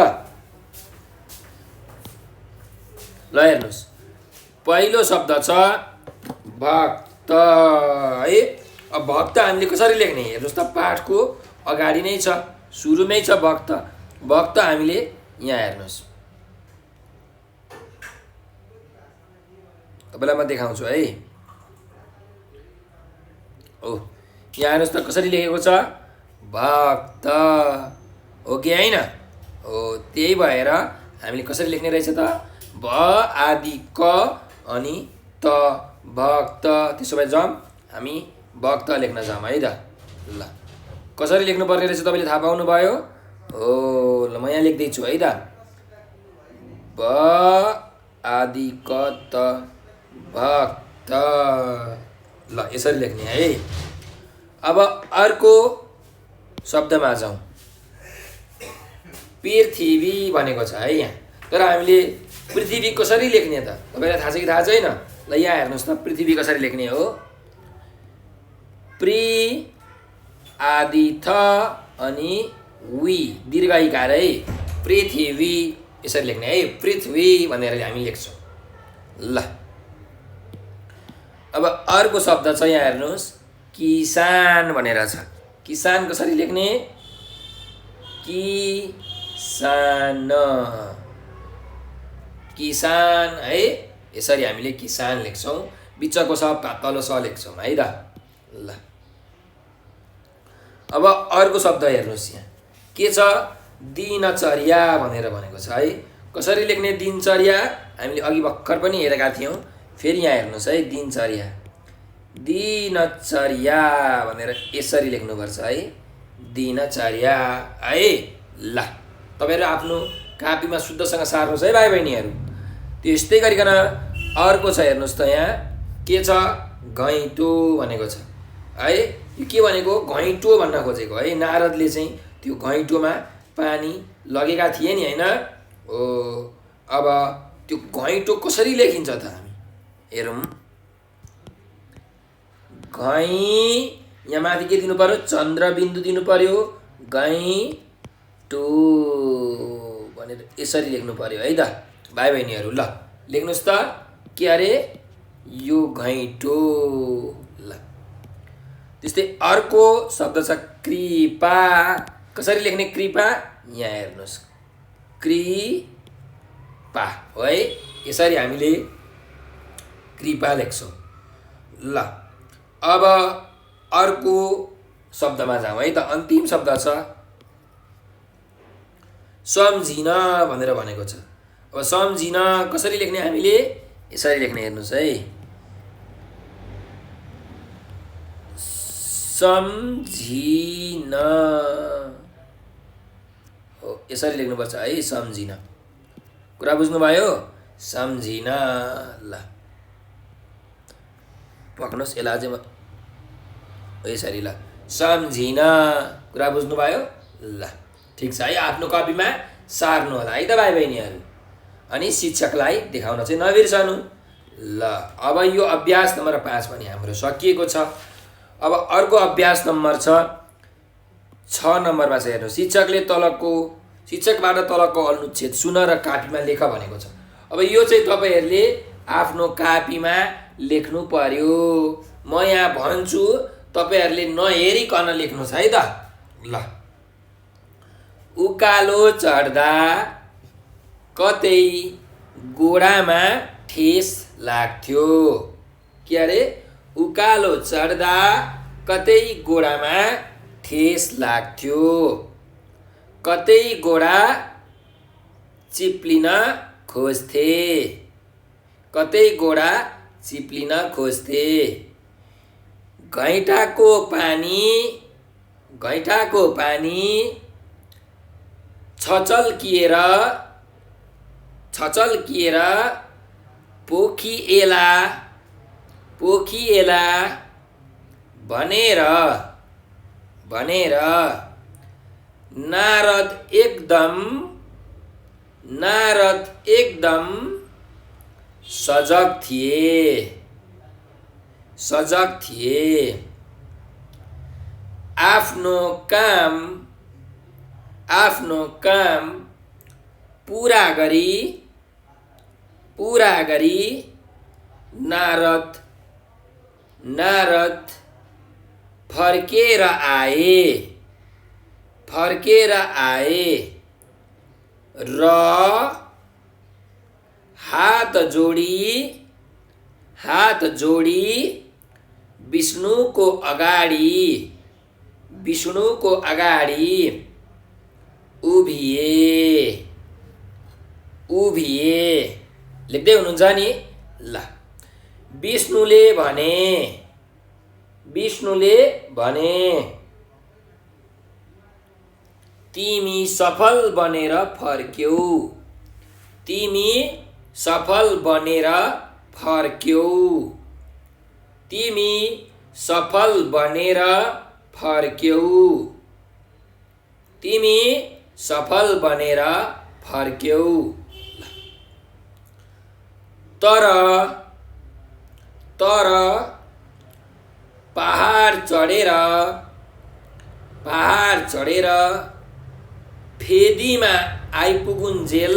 ल हेर्नुहोस्, पहिलो शब्द छ भक्त है। अब भक्त हामीले कसरी लेख्ने? हेर्नुहोस् त, पाठको अगाडि नै छ, सुरुमै छ भक्त। भक्त हामीले यहाँ हेर्नुहोस्, तपाईँलाई म देखाउँछु है। ओ यहाँ हेर्नुहोस् त कसरी लेखेको छ? भक्त हो कि होइन? हो, त्यही भएर हामीले कसरी लेख्ने रहेछ त? भ आदि क अनि त भक्त। त्यसो भए जाउँ हामी भक्त लेख्न जाउँ है त। ल कसरी लेख्नु पर्ने रहेछ तपाईँले थाहा पाउनु भयो? हो, ल म यहाँ लेख्दैछु है त। भ आदि क त भक्त। ल यसरी लेख्ने है। अब अर्को शब्दमा जाउँ। पृथ्वी भनेको छ है यहाँ, तर हामीले पृथ्वी कसरी लेख्ने त तपाईँलाई थाहा छ कि थाहा छैन? ल यहाँ हेर्नुहोस् त, पृथ्वी कसरी लेख्ने हो? प्रि आदि थ अनि वी दीर्घ इकार है, पृथ्वी यसरी लेख्ने है, पृथ्वी भनेर हामी लेख्छौँ। ल अब अर्को शब्द छ, यहाँ हेर्नुहोस्, किसान भनेर छ। किसान कसरी लेख्ने? किसान, किसान है, यसरी हामीले किसान लेख्छौँ, बिचको स तल्लो स लेख्छौँ है त। ल अब अर्को शब्द हेर्नुहोस्, यहाँ के छ? दिनचर्या भनेर भनेको छ है। कसरी लेख्ने दिनचर्या? हामीले अघि भर्खर पनि हेरेका थियौँ। फेरि यहाँ हेर्नुहोस् है, दिनचर्या, दिनचर्या भनेर यसरी लेख्नुपर्छ है, दिनचर्या है। ल तपाईँहरू आफ्नो कापीमा शुद्धसँग सार्नुहोस् है भाइ बहिनीहरू। त्यस्तै गरिकन अर्को छ, हेर्नुहोस् त, यहाँ के छ? घैँटो भनेको छ है। यो के भनेको? घैँटो भन्न खोजेको है। नारदले चाहिँ त्यो घैँटोमा पानी लगेका थिए नि, होइन? ओ अब त्यो घैँटो कसरी लेखिन्छ त? हामी हेरौँ। यहाँ माथि के दिनु पर्यो? चन्द्रबिन्दु दिनु पर्यो, घैँटो भनेर यसरी लेख्नु पर्यो है त भाइ बहिनीहरू। ल लेख्नुहोस् त, के अरे? यो घैँटो। ल त्यस्तै अर्को शब्द छ कृपा। कसरी लेख्ने कृपा? यहाँ हेर्नुहोस्, कृपा हो है, यसरी हामीले कृपा लेख्छौँ। ल अब अर्को शब्दमा जाउँ है त। अन्तिम शब्द छ सम्झिन भनेर भनेको छ। अब सम्झिन कसरी लेख्ने? हामीले यसरी लेख्ने, हेर्नुहोस् है, सम्झिन हो, यसरी लेख्नुपर्छ है, सम्झिन। कुरा बुझ्नुभयो? सम्झिन। ल पक्नुहोस्, यसलाई अझै यसरी, ल सम्झिन। कुरा बुझ्नुभयो? ल ठिक छ है, आफ्नो कपीमा सार्नु होला है त भाइ बहिनीहरू, अनि शिक्षकलाई देखाउन चाहिँ नबिर्सनु। ल अब यो अभ्यास नम्बर 5 पनि हाम्रो सकिएको छ। अब अर्को अभ्यास नम्बर छ 6 नम्बरमा चाहिँ हेर्नु, शिक्षकबाट तलको अनुच्छेद सुन र कापीमा लेख भनेको छ। अब यो चाहिँ तपाईँहरूले आफ्नो कापीमा लेख्नु पर्यो। म यहाँ भन्छु, तपाईँहरूले नहेरिकन लेख्नुहोस् है त। ल उकालो चढ्दा कतै गोडामा ठेस लाग्थ्यो। के अरे? उकालो चढ्दा कतै गोडामा ठेस लाग्थ्यो। कतै गोडा चिप्लिन खोज्थे। कतै गोडा चिप्लिन खोज्थे। घैँटाको पानी छचल्किएर पोखिएला भनेर नारद एकदम सजग थिए। आफ्नो काम पूरा गरी नारद फर्केर आए र हात जोडी विष्णुको अगाडि उभिए। लेख्दै हुनुहुन्छ नि? ल विष्णुले भने तिमी सफल बनेर फर्क्यौ। तर तर पहाड चढेर फेदीमा आइपुगुन्जेल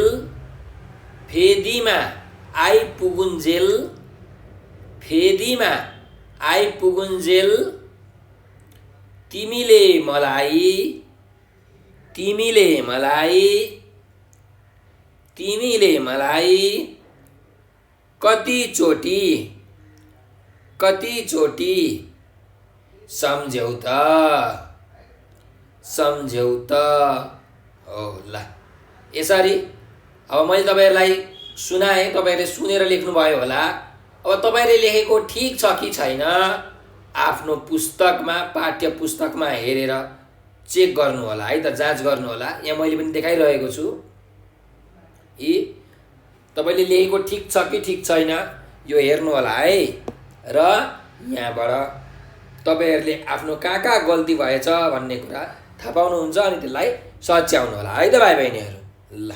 तिमीले मलाई कति चोटी सम्झ्यौ त हो। ल यसरी अब मैले तपाईँहरूलाई सुनाएँ, तपाईँहरूले सुनेर लेख्नुभयो होला। अब तपाईँले लेखेको ठिक छ कि छैन आफ्नो पुस्तकमा, पाठ्य पुस्तकमा हेरेर चेक गर्नु होला है त, जाँच गर्नु होला। यहाँ मैले पनि देखाइरहेको छु। यी तपाईँले लेखेको ठिक छ कि ठिक छैन यो हेर्नु होला है। र यहाँबाट तपाईँहरूले आफ्नो कहाँ गल्ती भएछ भन्ने कुरा थाहा पाउनुहुन्छ अनि त्यसलाई सच्याउनु होला है त भाइ बहिनीहरू। ल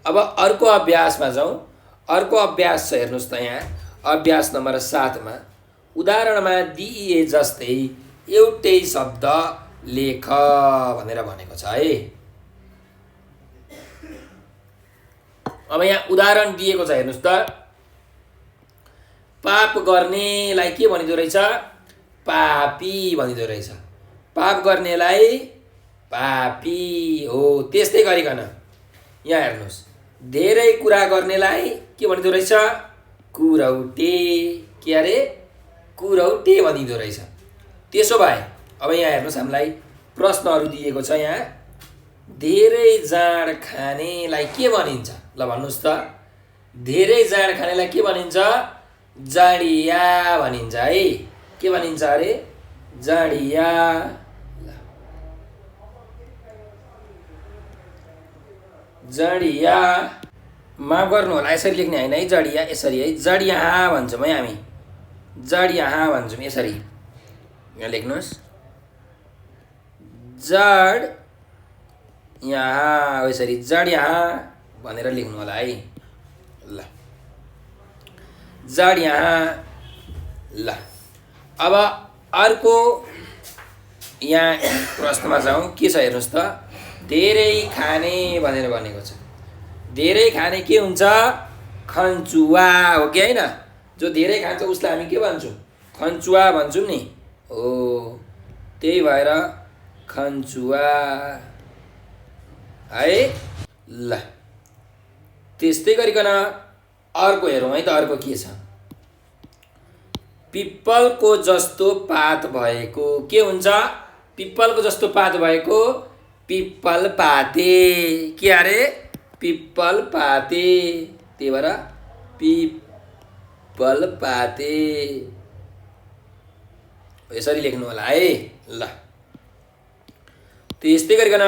अब अर्को अभ्यासमा जाउँ। अर्को अभ्यास छ, हेर्नुहोस् त यहाँ अभ्यास नम्बर 7मा उदाहरणमा दिइए जस्तै एउटै शब्द लेख भनेर भनेको छ है। अब यहाँ उदाहरण दिएको छ, हेर्नुहोस् त। पाप गर्नेलाई के भनिदो रहेछ? पापी भनिदो रहेछ। पाप गर्नेलाई पापी हो। त्यस्तै गरिकन यहाँ हेर्नुहोस्, धेरै कुरा गर्नेलाई के भनिदो रहेछ? कुरौटे। के अरे? कुरौटे भनिदो रहेछ। त्यसो भए अब यहाँ हेर्नुहोस्, हामीलाई प्रश्नहरू दिएको छ। यहाँ धेरै जाँड खानेलाई के भनिन्छ? ल भन्नुहोस् त। धेरै जाँड खानेलाई के भनिन्छ? जाँडिया भनिन्छ है। के भनिन्छ अरे? जाँडिया। जाँडिया माफ गर्नु होला, यसरी लेख्ने होइन है। जडिया यसरी है, जडिया भन्छौँ है हामी। जडिया भन्छौँ यसरी। यहाँ लेख्नुहोस्, जड यहाँ यसरी जडिया भनेर लेख्नु होला है। ल जडिया। ल अब अर्को यहाँ प्रश्नमा जाउँ। के छ हेर्नुहोस् त। धेरै खाने भनेर भनेको छ। धेरै खाने के हुन्छ? खन्चुवा हो कि होइन? जो धेरै खान्छ उसलाई हामी के भन्छौँ? खन्चुवा भन्छौँ नि। हो, त्यही भएर खन्चुवा है। ल त्यस्तै गरिकन अर्को हेरौँ है त। अर्को के छ? पिप्पलको जस्तो पात भएको के हुन्छ? पिप्पलको जस्तो पात भएको पिप्पल पाते। के अरे? पिप्पल पाते। त्यही भएर पिप्पल पाते यसरी लेख्नु होला है। ल त्यस्तै गरिकन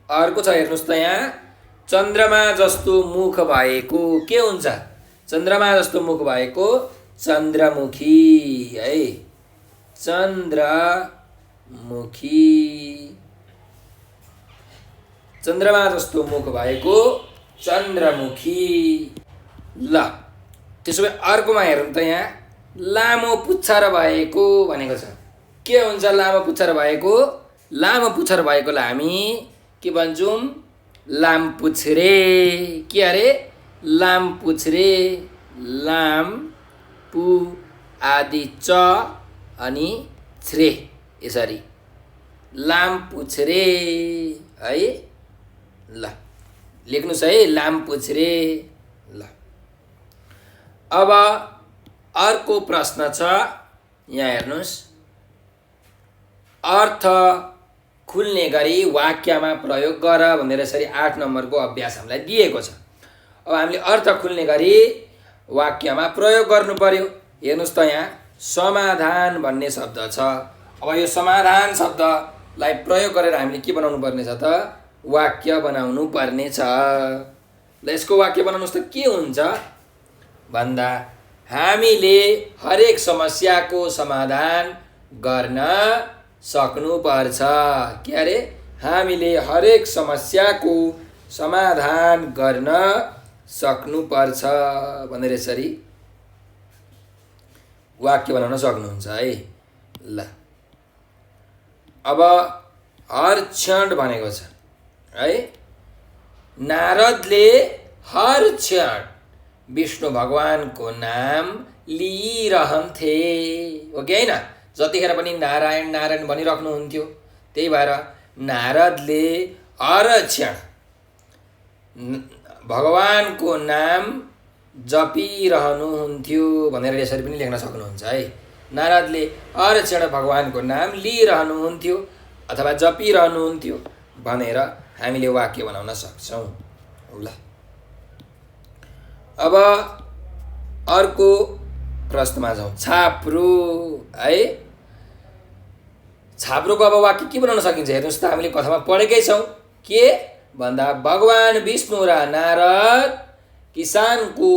अर्को छ, हेर्नुहोस् त। यहाँ चन्द्रमा जस्तो मुख भएको के हुन्छ? चन्द्रमा जस्तो मुख भएको चन्द्रमुखी है। चन्द्रमुखी। चन्द्रमा जस्तो मुख भएको चन्द्रमुखी। ल त्यसो भए अर्कोमा हेरौँ त। यहाँ लामो पुच्छर भएको भनेको छ। के हुन्छ लामो पुच्छर भएको? लामो पुच्छर भएकोलाई हामी के भन्छौँ? लामपुच्छ्रे। के अरे? लामपुच्छ्रे। लाम पु आदि च अनि छ्रे यसरी लामपुच्छ्रे है। ल लेख्नुहोस् है, लामपुच्छ्रे। ल अब अर्को प्रश्न छ। यहाँ हेर्नुहोस्, अर्थ खुल्ने गरी वाक्यमा प्रयोग गर भनेर यसरी 8 नम्बरको अभ्यास हामीलाई दिएको छ। अब हामीले अर्थ खुल्ने गरी वाक्यमा प्रयोग गर्नु पर्यो। हेर्नुहोस् त, यहाँ समाधान भन्ने शब्द छ। अब यो समाधान शब्दलाई प्रयोग गरेर हामीले के बनाउनु पर्ने छ त? वाक्य बनाउनु पर्ने छ। ल यसको वाक्य बनाउनुहोस् त। के हुन्छ भन्दा हामीले हरेक समस्याको समाधान गर्न सक्नुपर्छ। के अरे? हामीले हरेक समस्याको समाधान गर्न सक्नुपर्छ भनेर यसरी वाक्य बनाउन सक्नुहुन्छ है। ल अब हर क्षण भनेको छ है। नारदले हर क्षण विष्णु भगवानको नाम लिइरहन्थे हो कि होइन? जतिखेर पनि नारायण नारायण भनिराख्नुहुन्थ्यो। त्यही भएर नारदले हर क्षण भगवानको नाम जपिरहनुहुन्थ्यो भनेर यसरी पनि लेख्न सक्नुहुन्छ है। नारदले हर क्षण भगवानको नाम लिइरहनुहुन्थ्यो अथवा जपिरहनुहुन्थ्यो भनेर हामीले वाक्य बनाउन सक्छौँ। ल अब अर्को प्रश्नमा जाउँ। छाप्रो है। छाप्रोको अब वाक्य के बनाउन सकिन्छ हेर्नुहोस् त। हामीले कथामा पढेकै छौँ के भन्दा भगवान विष्णु र नारद किसानको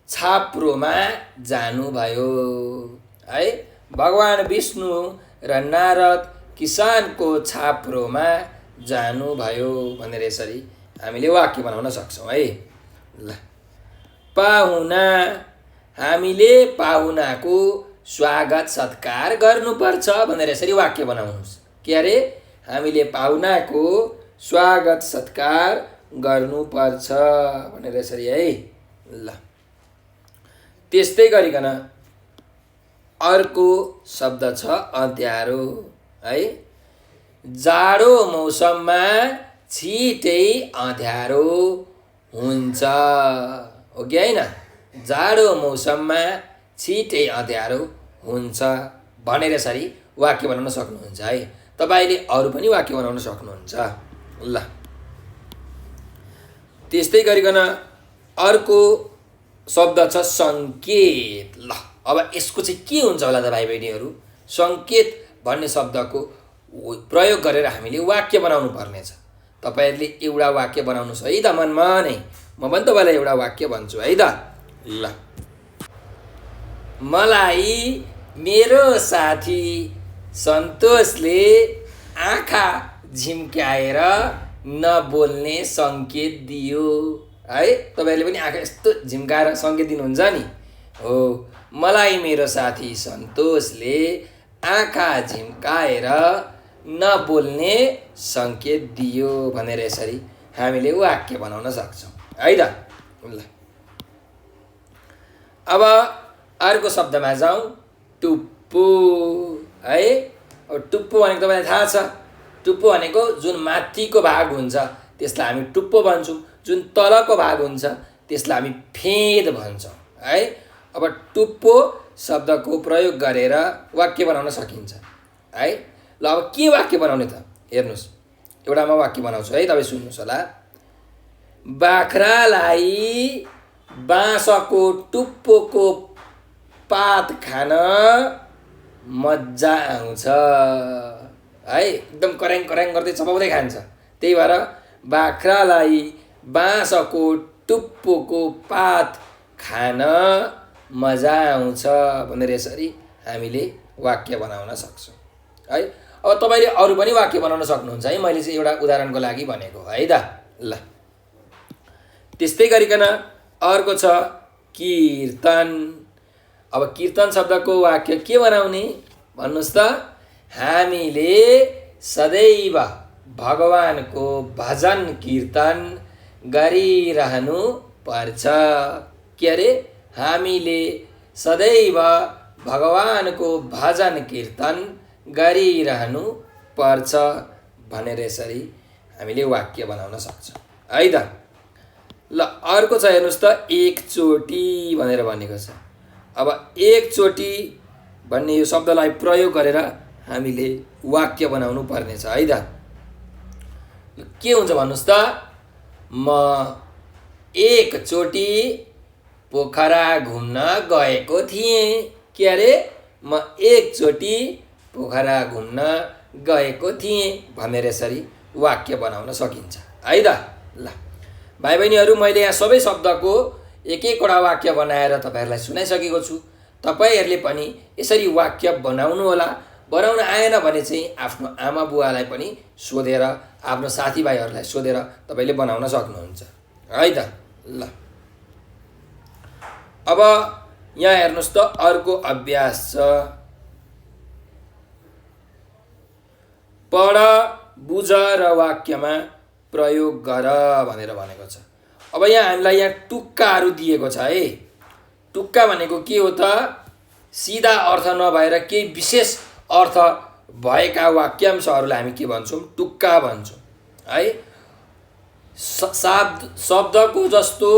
छाप्रोमा जानुभयो है। भगवान विष्णु र नारद किसानको छाप्रोमा जानुभयो भनेर यसरी हामीले वाक्य बनाउन सक्छौँ है। ल पाहुना, हामीले पाहुनाको स्वागत सत्कार गर्नुपर्छ भनेर यसरी वाक्य बनाउनुहोस्। के अरे? हामीले पाहुनाको स्वागत सत्कार गर्नुपर्छ भनेर यसरी है। ल त्यस्तै गरिकन अर्को शब्द छ अँध्यारो है। जाडो मौसममा छिटै अँध्यारो हुन्छ हो कि होइन? जाडो मौसममा छिटै अँध्यारो हुन्छ भनेर यसरी वाक्य बनाउन सक्नुहुन्छ है। तपाईँले अरू पनि वाक्य बनाउन सक्नुहुन्छ। ल त्यस्तै गरिकन अर्को शब्द छ सङ्केत। ल अब यसको चाहिँ के हुन्छ होला त भाइ बहिनीहरू? सङ्केत भन्ने शब्दको प्रयोग गरेर हामीले वाक्य बनाउनु पर्नेछ। तपाईँहरूले एउटा वाक्य बनाउनुहोस् है त मनमा नै। म पनि तपाईँलाई एउटा वाक्य भन्छु है त। ल मलाई मेरो साथी सन्तोषले आँखा झिम्क्याएर नबोल्ने सङ्केत दियो है। तपाईँहरूले पनि आँखा यस्तो झिम्काएर सङ्केत दिनुहुन्छ नि हो। मलाई मेरो साथी सन्तोषले आँखा झिम्काएर नबोल्ने सङ्केत दियो भनेर यसरी हामीले वाक्य बनाउन सक्छौँ है त। ल अब अर्को शब्दमा जाउँ। टुप्पो है। अब टुप्पो भनेको तपाईँलाई थाहा छ। टुप्पो भनेको जुन माथिको भाग हुन्छ त्यसलाई हामी टुप्पो भन्छौँ। जुन तलको भाग हुन्छ त्यसलाई हामी फेद भन्छौँ है। अब टुप्पो शब्दको प्रयोग गरेर वाक्य बनाउन सकिन्छ है। ल अब के वाक्य बनाउने त हेर्नुहोस्। एउटा म वाक्य बनाउँछु है, तपाईँ सुन्नुहोस् होला। बाख्रालाई बाँसको टुप्पोको पात खान मजा आउँछ है। एकदम कराङ कराङ गर्दै चपाउँदै खान्छ। त्यही भएर बाख्रालाई बाँसको टुप्पोको पात खान मजा आउँछ भनेर यसरी हामीले वाक्य बनाउन सक्छौँ है। अब तपाईँले अरू पनि वाक्य बनाउन सक्नुहुन्छ है। मैले चाहिँ एउटा उदाहरणको लागि भनेको है त। ल त्यस्तै गरिकन अर्को छ कीर्तन। अब कीर्तन शब्दको वाक्य के बनाउने भन्नुहोस् त। हामीले सदैव भगवानको भजन कीर्तन गरिरहनु पर्छ। के अरे? हामीले सदैव भगवानको भजन कीर्तन गरिरहनु पर्छ भनेर यसरी हामीले वाक्य बनाउन सक्छौँ है त। ल अर्को छ हेर्नुहोस् त एकचोटि भनेर भनेको छ। अब एकचोटि भन्ने यो शब्दलाई प्रयोग गरेर हामीले वाक्य बनाउनु पर्नेछ है त। के हुन्छ भन्नुहोस् त। म एकचोटि पोखरा घुम्न गएको थिएँ। के अरे? म एकचोटि पोखरा घुम्न गएको थिएँ भनेर यसरी वाक्य बनाउन सकिन्छ है त। ल भाइ बहिनीहरू, मैले यहाँ सबै शब्दको एक एकवटा वाक्य बनाएर तपाईँहरूलाई सुनाइसकेको छु। तपाईँहरूले पनि यसरी वाक्य बनाउनु होला। बनाउन आएन भने चाहिँ आफ्नो आमा बुवालाई पनि सोधेर, आफ्नो साथीभाइहरूलाई सोधेर तपाईँले बनाउन सक्नुहुन्छ है त। ल अब यहाँ हेर्नुहोस् त अर्को अभ्यास छ। पढ, बुझ र वाक्यमा प्रयोग गर भनेर भनेको छ। अब यहाँ हामीलाई यहाँ टुक्काहरू दिएको छ है। टुक्का भनेको के हो त? सिधा अर्थ नभएर केही विशेष अर्थ भएका वाक्यांशहरूलाई हामी के भन्छौँ? टुक्का भन्छौँ है। शब्दको जस्तो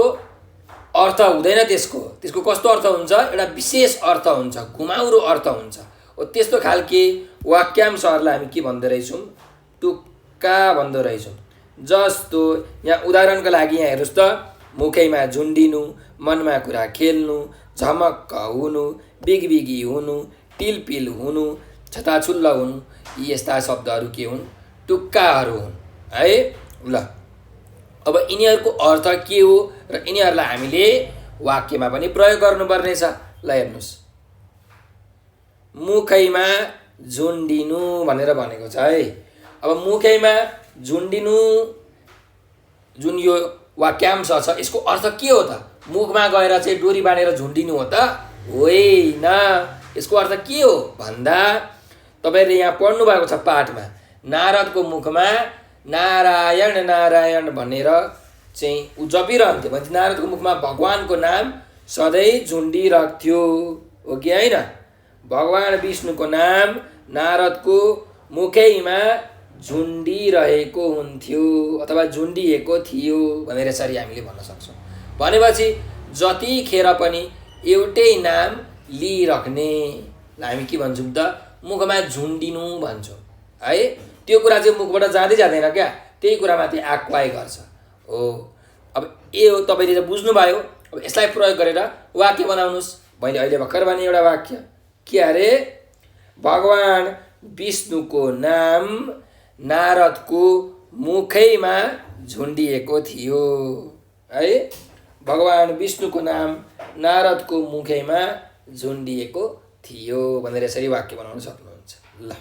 अर्थ हुँदैन त्यसको कस्तो अर्थ हुन्छ? एउटा विशेष अर्थ हुन्छ, घुमाउरो अर्थ हुन्छ। हो त्यस्तो खालके वाक्यांशहरूलाई हामी के भन्दो रहेछौँ? टुक्का भन्दो रहेछौँ। जस्तो यहाँ उदाहरणको लागि यहाँ हेर्नुहोस् त, मुखैमा झुन्डिनु, मनमा कुरा खेल्नु, झमक्क हुनु, बिगबिगी हुनु, टिलपिल हुनु, छताछुल्ल हुनु, यी यस्ता शब्दहरू के हुन्? टुक्काहरू हुन् है। ल अब यिनीहरूको अर्थ के हो र यिनीहरूलाई हामीले वाक्यमा पनि प्रयोग गर्नुपर्ने छ। ल हेर्नुहोस्, मुखैमा झुन्डिनु भनेर भनेको छ है। अब मुखैमा झुन्डिनु जुन यो वाक्यांश छ, यसको अर्थ के हो त? मुखमा गएर चाहिँ डोरी बाँधेर झुन्डिनु हो त? होइन। यसको अर्थ के हो भन्दा तपाईँले यहाँ पढ्नु भएको छ पाठमा, नारदको मुखमा नारायण नारायण भनेर चाहिँ ऊ जपिरहन्थ्यो भने नारदको मुखमा भगवानको नाम सधैँ झुन्डिरहन्थ्यो, हो कि होइन? भगवान विष्णुको नाम नारदको मुखैमा झुन्डिरहेको हुन्थ्यो अथवा झुन्डिएको थियो भनेर यसरी हामीले भन्न सक्छौँ। भनेपछि जतिखेर पनि एउटै नाम लिइराख्नेलाई हामी के भन्छौँ त? मुखमा झुन्डिनु भन्छौँ है। त्यो कुरा चाहिँ मुखबाट जाँदै जाँदैन क्या, त्यही कुरामाथि आक्वाई गर्छ हो। अब यो तपाईँले त बुझ्नुभयो। अब यसलाई प्रयोग गरेर वाक्य बनाउनुहोस्। मैले अहिले भर्खर भने एउटा वाक्य के अरे? भगवान विष्णुको नाम नारदको मुखैमा झुन्डिएको थियो है। भगवान विष्णुको नाम नारदको मुखैमा झुन्डिएको थियो भनेर यसरी वाक्य बनाउन सक्नुहुन्छ। ल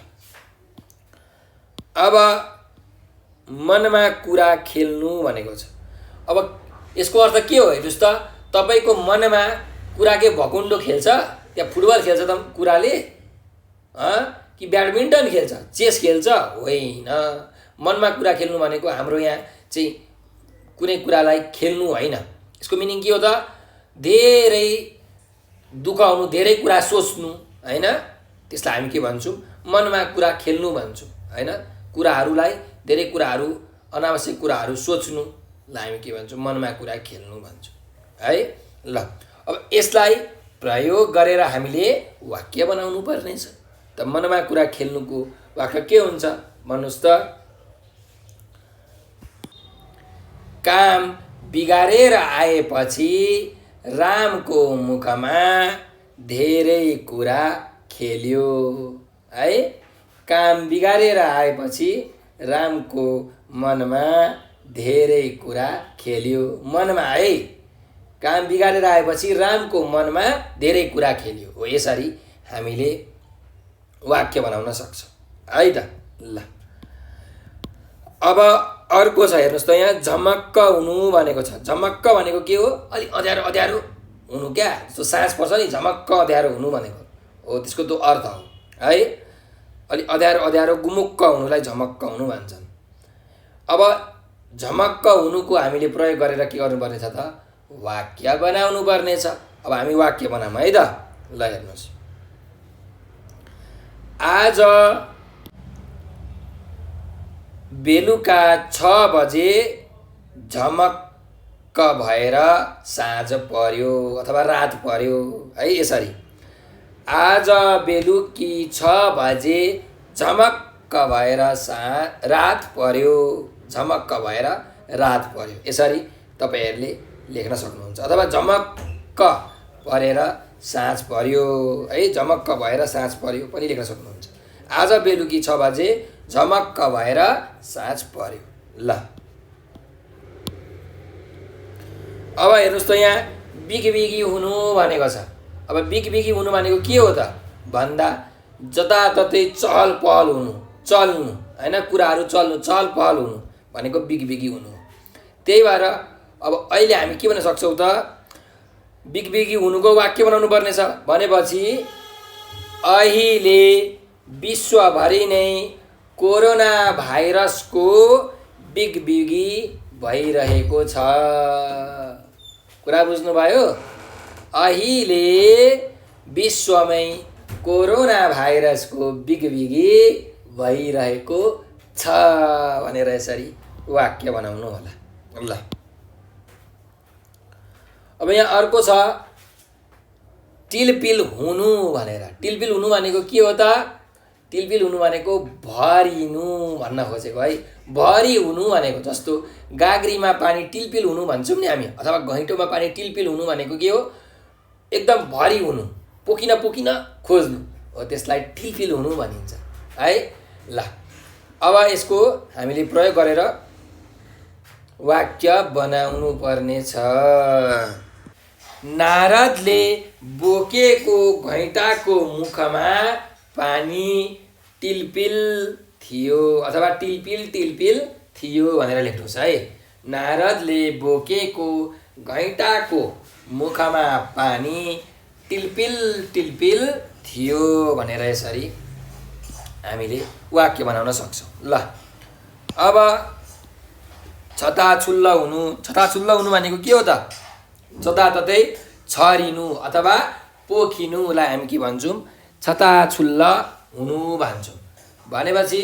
अब मनमा कुरा खेल्नु भनेको छ। अब यसको अर्थ के हो हेर्नुहोस् त? तपाईँको मनमा कुरा के भकुन्डो खेल्छ? त्यहाँ फुटबल खेल्छ त कुराले कि ब्याडमिन्टन खेल्छ, चेस खेल्छ? होइन। मनमा कुरा खेल्नु भनेको हाम्रो यहाँ चाहिँ कुनै कुरालाई खेल्नु होइन। यसको मिनिङ के हो त? धेरै दुखाउनु, धेरै कुरा सोच्नु होइन। त्यसलाई हामी के भन्छौँ? मनमा कुरा खेल्नु भन्छौँ होइन। कुराहरूलाई, धेरै कुराहरू, अनावश्यक कुराहरू सोच्नुलाई हामी के भन्छौँ? मनमा कुरा खेल्नु भन्छौँ है। ल अब यसलाई प्रयोग गरेर हामीले वाक्य बनाउनु पर्नेछ। त मनमा कुरा खेल्नुको वाक्य के हुन्छ भन्नुहोस् त? काम बिगारेर आएपछि रामको मुखमा धेरै कुरा खेल्यो है। काम बिगारेर आएपछि रामको मनमा धेरै कुरा खेल्यो। मनमा है, काम बिगारेर आएपछि रामको मनमा धेरै कुरा खेल्यो। हो यसरी हामीले वाक्य बनाउन सक्छौँ है त। ल अब अर्को छ हेर्नुहोस् त, यहाँ झमक्क हुनु भनेको छ। झमक्क भनेको के हो? अलिक अँध्यारो अँध्यारो हुनु क्या, जस्तो साँझ पर्छ नि, झमक्क अँध्यारो हुनु भनेको हो, त्यसको त्यो अर्थ हो है। अलिक अँध्यारो अँध्यारो गुमुक्क हुनुलाई झमक्क हुनु भन्छन्। अब झमक्क हुनुको हामीले प्रयोग गरेर के गर्नुपर्ने छ त? वाक्य बनाउनु पर्ने छ। अब हामी वाक्य बनाऊँ है त। ल हेर्नुहोस्, आज बेलुका 6 बजे झमक्क भएर साँझ पर्यो अथवा रात पर्यो है। यसरी आज बेलुकी 6 बजे झमक्क भएर रात पर्यो, झमक्क भएर रात पर्यो। यसरी तपाईँहरूले लेख्न सक्नुहुन्छ। अथवा झमक्क परेर साँझ पर्यो है, झमक्क भएर साँझ पर्यो पनि लेख्न सक्नुहुन्छ। आज बेलुकी 6 बजे झमक्क भएर साँझ पर्यो। ल अब हेर्नुहोस् त, यहाँ बिगबिगी हुनु भनेको छ। अब बिगबिगी हुनु भनेको के हो त भन्दा जताततै चहल पहल हुनु, चल्नु होइन, कुराहरू चल्नु, चहल पहल हुनु भनेको बिगबिगी हुनु हो। त्यही भएर अब अहिले हामी के भन्न सक्छौँ त? बिगबिगी हुनुको वाक्य बनाउनु पर्नेछ भनेपछि अहिले विश्वभरि नै कोरोना भाइरसको बिगबिगी भइरहेको छ। कुरा बुझ्नुभयो? अहिले विश्वमै कोरोना भाइरसको बिगबिगी भइरहेको छ भनेर यसरी वाक्य बनाउनु होला। ल अब यहाँ अर्को छ टिलपिल हुनु भनेर। टिलपिल हुनु भनेको के हो त? टिलपिल हुनु भनेको भरिनु भन्न खोजेको है। भरि हुनु भनेको जस्तो गाग्रीमा पानी टिलपिल हुनु भन्छौँ नि हामी, अथवा घैँटोमा पानी टिलपिल हुनु भनेको के हो? एकदम भरि हुनु, पोखिन पोखिन खोज्नु हो, त्यसलाई टिलपिल हुनु भनिन्छ है। ल अब यसको हामीले प्रयोग गरेर वाक्य बनाउनु पर्ने छ। नारदले बोकेको घैँटाको मुखमा पानी टिलपिल थियो, अथवा टिलपिल टिलपिल थियो भनेर लेख्नुहोस् है। नारदले बोकेको घैँटाको मुखमा पानी टिलपिल टिलपिल थियो भनेर यसरी हामीले वाक्य बनाउन सक्छौँ। ल अब छताछुल्ल हुनु। छताछुल्ल हुनु भनेको के हो त? जताततै छरिनु अथवा पोखिनुलाई हामी के भन्छौँ? छताछुल्ल हुनु भन्छौँ। भनेपछि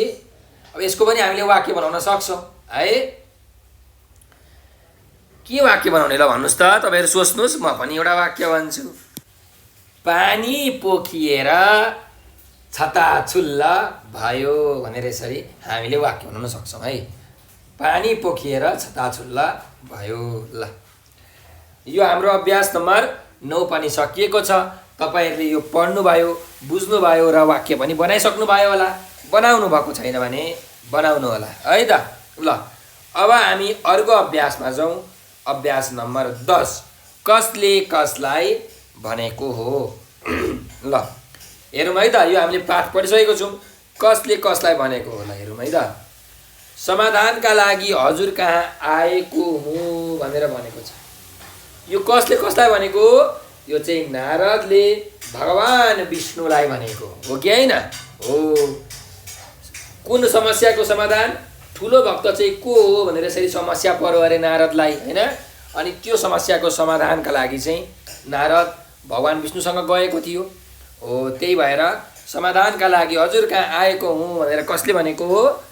अब यसको पनि हामीले वाक्य बनाउन सक्छौँ है। के वाक्य बनाउने ल भन्नुहोस् त? तपाईँहरू सोच्नुहोस्, म पनि एउटा वाक्य भन्छु। पानी पोखिएर छताछुल्ल भयो भनेर यसरी हामीले वाक्य बनाउन सक्छौँ है। पानी पोखिएर छताछुल्ल भयो। ल यो हाम्रो अभ्यास नम्बर 9 पनि सकिएको छ। तपाईँहरूले यो पढ्नुभयो, बुझ्नुभयो र वाक्य पनि बनाइसक्नु भयो होला। बनाउनु भएको छैन भने बनाउनु होला है त। ल अब हामी अर्को अभ्यासमा जाउँ। अभ्यास नम्बर 10 कसले कसलाई भनेको हो। ल हेरौँ है त। यो हामीले पाठ पढिसकेको छौँ। कसले कसलाई भनेको होला हेरौँ है त। समाधानका लागि हजुर कहाँ आएको हुँ भनेर भनेको छ। यो कसले कसलाई भनेको? यो चाहिँ नारदले भगवान विष्णुलाई भनेको हो कि होइन? हो। कुन समस्याको समाधान? ठुलो भक्त चाहिँ को हो भनेर यसरी समस्या पर्यो अरे नारदलाई होइन। अनि त्यो समस्याको समाधानका लागि चाहिँ नारद भगवान विष्णुसँग गएको थियो हो। त्यही भएर समाधानका लागि हजुर कहाँ आएको हुँ भनेर कसले भनेको हो?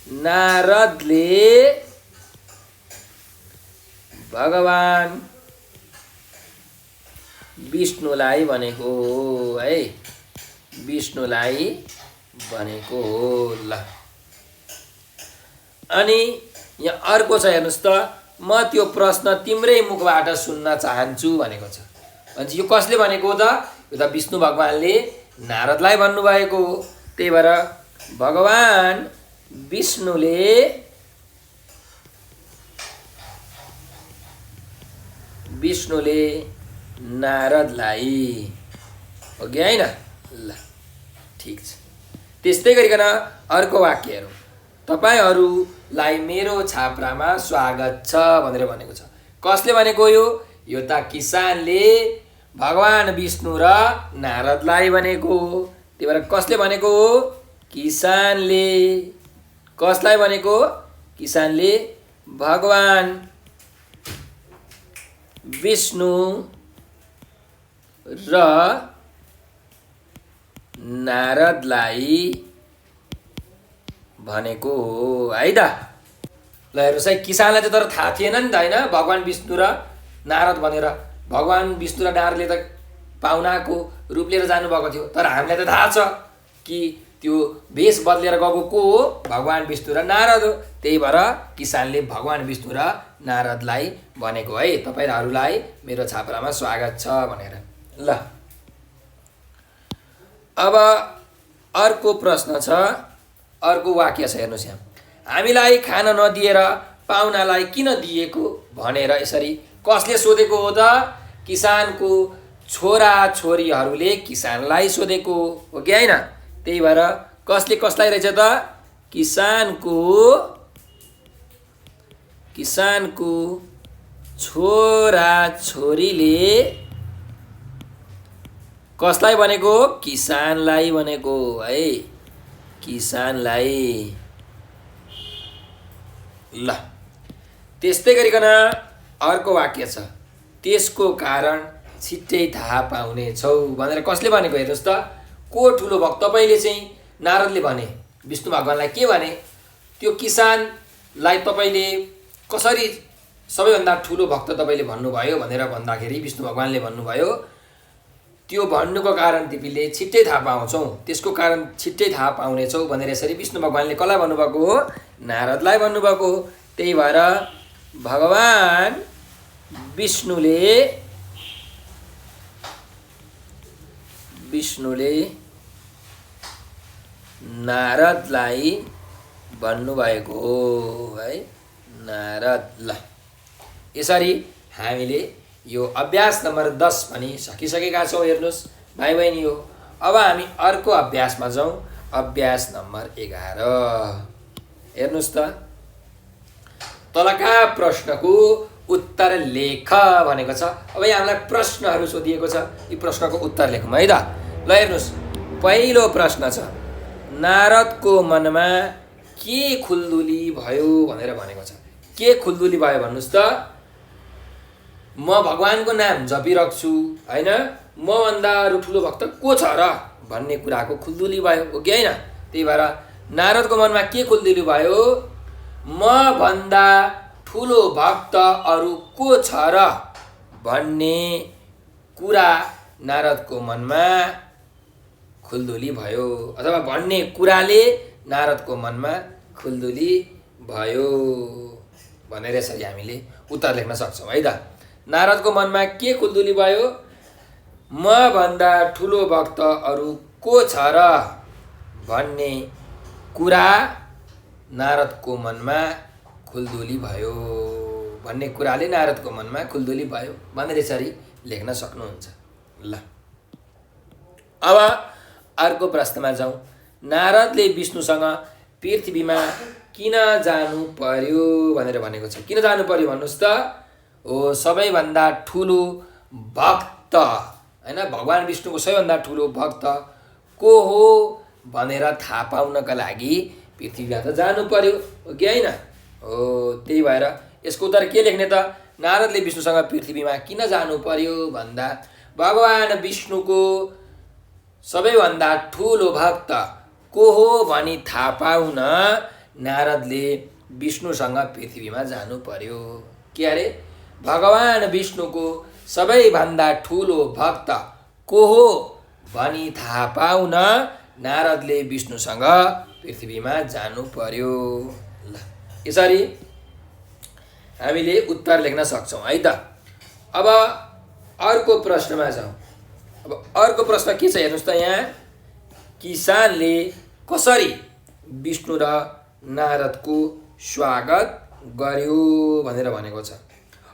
नारदले भगवान विष्णुलाई भनेको हो है। विष्णुलाई भनेको हो। ल अनि यहाँ अर्को छ हेर्नुहोस् त। म त्यो प्रश्न तिम्रै मुखबाट सुन्न चाहन्छु भनेको छ। भन्छ यो कसले भनेको हो त? यो त विष्णु भगवानले नारदलाई भन्नुभएको हो। त्यही भएर भगवान विष्णुले नारदलाई हो कि होइन? ल ठिक छ। त्यस्तै गरिकन अर्को वाक्य हेरौँ। तपाईँहरूलाई मेरो छाप्रामा स्वागत छ भनेर भनेको छ। कसले भनेको यो? यो त किसानले भगवान विष्णु र नारदलाई भनेको हो। त्यही भएर कसले भनेको हो? किसानले। कसलाई भनेको? किसानले भगवान विष्णु र नारदलाई भनेको हो है त। ल हेर्नुहोस् है, किसानलाई त तर थाहा थिएन नि त होइन भगवान विष्णु र नारद भनेर। भगवान विष्णु र नारदले त पाहुनाको रूप लिएर जानुभएको थियो। तर हामीलाई त थाहा छ कि त्यो भेष बदलेर गएको को हो? भगवान विष्णु र नारद हो। त्यही भएर किसानले भगवान विष्णु र नारदलाई भनेको है तपाईँहरूलाई मेरो छाप्रामा स्वागत छ भनेर। ल अब अर्को प्रश्न छ, अर्को वाक्य छ हेर्नुहोस् यहाँ। हामीलाई खान नदिएर पाहुनालाई किन दिएको भनेर यसरी कसले सोधेको हो त? किसानको छोरा छोरीहरूले किसानलाई सोधेको हो कि होइन? त्यही भएर कसले कसलाई रहेछ त? किसानको छोरा छोरीले कसलाई भनेको? किसानलाई भनेको है, किसानलाई। ल त्यस्तै गरिकन अर्को वाक्य छ, त्यसको कारण छिट्टै थाहा पाउनेछौ भनेर कसले भनेको? हेर्नुहोस् त, को ठुलो भक्त? तपाईँले चाहिँ नारदले भने विष्णु भगवानलाई के भने? त्यो किसानलाई तपाईँले कसरी सबैभन्दा ठुलो भक्त तपाईँले भन्नुभयो भनेर भन्दाखेरि विष्णु भगवानले भन्नुभयो, त्यो भन्नुको कारण तिमीले छिट्टै थाहा पाउँछौ, त्यसको कारण छिट्टै थाहा पाउनेछौ भनेर यसरी विष्णु भगवानले कसलाई भन्नुभएको हो? नारदलाई भन्नुभएको हो। त्यही भएर भगवान विष्णुले नारदलाई भन्नुभएको हो है, नारद। ल यसरी हामीले यो अभ्यास नम्बर 10 पनि सकिसकेका छौँ। हेर्नुहोस् भाइ बहिनी हो, अब हामी अर्को अभ्यासमा जाउँ, अभ्यास नम्बर 11। हेर्नुहोस् त, तलका प्रश्नको उत्तर लेख भनेको छ। अब यहाँ हामीलाई प्रश्नहरू सोधिएको छ, यी प्रश्नको उत्तर लेखौँ है त। ल हेर्नुहोस्, पहिलो प्रश्न छ, नारदको मनमा के खुल्दुली भयो भनेर भनेको छ। के खुल्दुली भयो भन्नुहोस् त? म भगवानको नाम जपिराख्छु होइन, मभन्दा अरू ठुलो भक्त को छ र भन्ने कुराको खुल्दुली भयो, हो कि होइन? त्यही भएर नारदको मनमा के खुल्दुली भयो? मभन्दा ठुलो भक्त अरू को छ र भन्ने कुरा नारदको मनमा खुल्दुली भयो, अथवा भन्ने कुराले नारदको मनमा खुल्दुली भयो भनेर यसरी हामीले उत्तर लेख्न सक्छौँ है त। नारदको मनमा के खुल्दुली भयो? मभन्दा ठुलो भक्त अरू को छ र भन्ने कुरा नारदको मनमा खुल्दुली भयो, भन्ने कुराले नारदको मनमा खुल्दुली भयो भनेर यसरी लेख्न सक्नुहुन्छ। ल अब अर्को प्रश्नमा जाउँ। नारदले विष्णुसँग पृथ्वीमा किन जानु पर्यो भनेर भनेको छ। किन जानु पर्यो भन्नुहोस् त? हो, सबैभन्दा ठुलो भक्त होइन, भगवान विष्णुको सबैभन्दा ठुलो भक्त को हो भनेर थाहा पाउनका लागि पृथ्वीमा त जानु पर्यो, हो कि होइन? हो, त्यही भएर यसको उत्तर के लेख्ने त? नारदले विष्णुसँग पृथ्वीमा किन जानु पर्यो भन्दा भगवान विष्णुको सबैभन्दा ठुलो भक्त को हो भनी थाहा पाउन नारदले विष्णुसँग पृथ्वीमा जानु पर्यो। के अरे? भगवान विष्णुको सबैभन्दा ठुलो भक्त को हो भनी थाहा पाउन नारदले विष्णुसँग पृथ्वीमा जानु पर्यो। ल यसरी हामीले उत्तर लेख्न सक्छौँ है त। अब अर्को प्रश्नमा जाउँ। अब अर्को प्रश्न के छ हेर्नुहोस् त, यहाँ किसानले कसरी विष्णु र नारदको स्वागत गर्यो भनेर भनेको छ।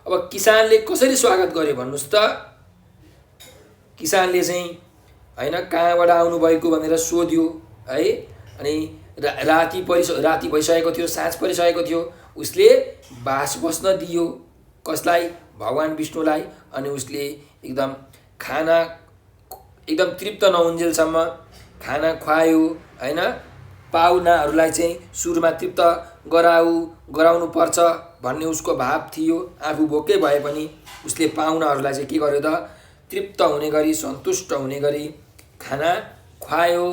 अब किसानले कसरी स्वागत गर्यो भन्नुहोस् त? किसानले चाहिँ होइन कहाँबाट आउनुभएको भनेर सोध्यो है, अनि राति भइसकेको थियो, साँझ परिसकेको थियो। उसले बास बस्न दियो कसलाई? भगवान विष्णुलाई। अनि उसले एकदम तृप्त नहुन्जेलसम्म खाना खुवायो होइन। पाहुनाहरूलाई चाहिँ सुरुमा तृप्त गराउनु पर्छ भन्ने उसको भाव थियो। आफू भोकै भए पनि उसले पाहुनाहरूलाई चाहिँ के गर्यो त? तृप्त हुने गरी, सन्तुष्ट हुने गरी खाना खुवायो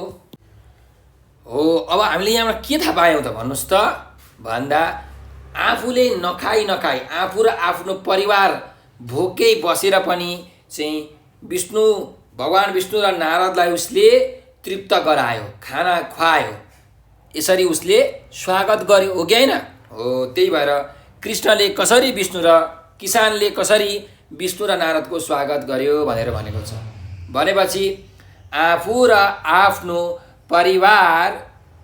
हो। अब हामीले यहाँबाट के थाहा पायौँ त भन्नुहोस् त भन्दा आफूले नखाई आफू र आफ्नो परिवार भोकै बसेर पनि चाहिँ भगवान विष्णु र नारदलाई उसले तृप्त गरायो, खाना खुवायो, यसरी उसले स्वागत गर्यो, हो कि होइन? हो, त्यही भएर कृष्णले कसरी किसानले कसरी विष्णु र नारदको स्वागत गर्यो भनेर भनेको छ भनेपछि आफू र आफ्नो परिवार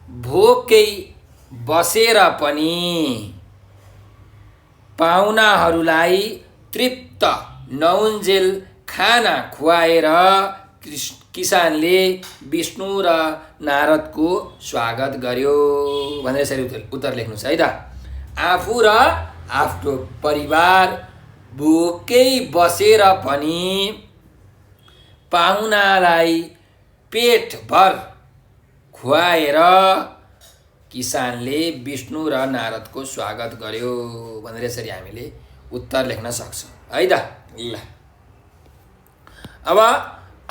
भोकै बसेर पनि पाहुनाहरूलाई तृप्त नहुन्जेल खाना खुवाएर किसानले विष्णु र नारदको स्वागत गर्यो भनेर यसरी उत्तर लेख्नुहोस् है त। आफू र आफ्नो परिवार भोकै बसेर पनि पाहुनालाई पेटभर खुवाएर किसानले विष्णु र नारदको स्वागत गर्यो भनेर यसरी हामीले उत्तर लेख्न सक्छौँ है त। ल अब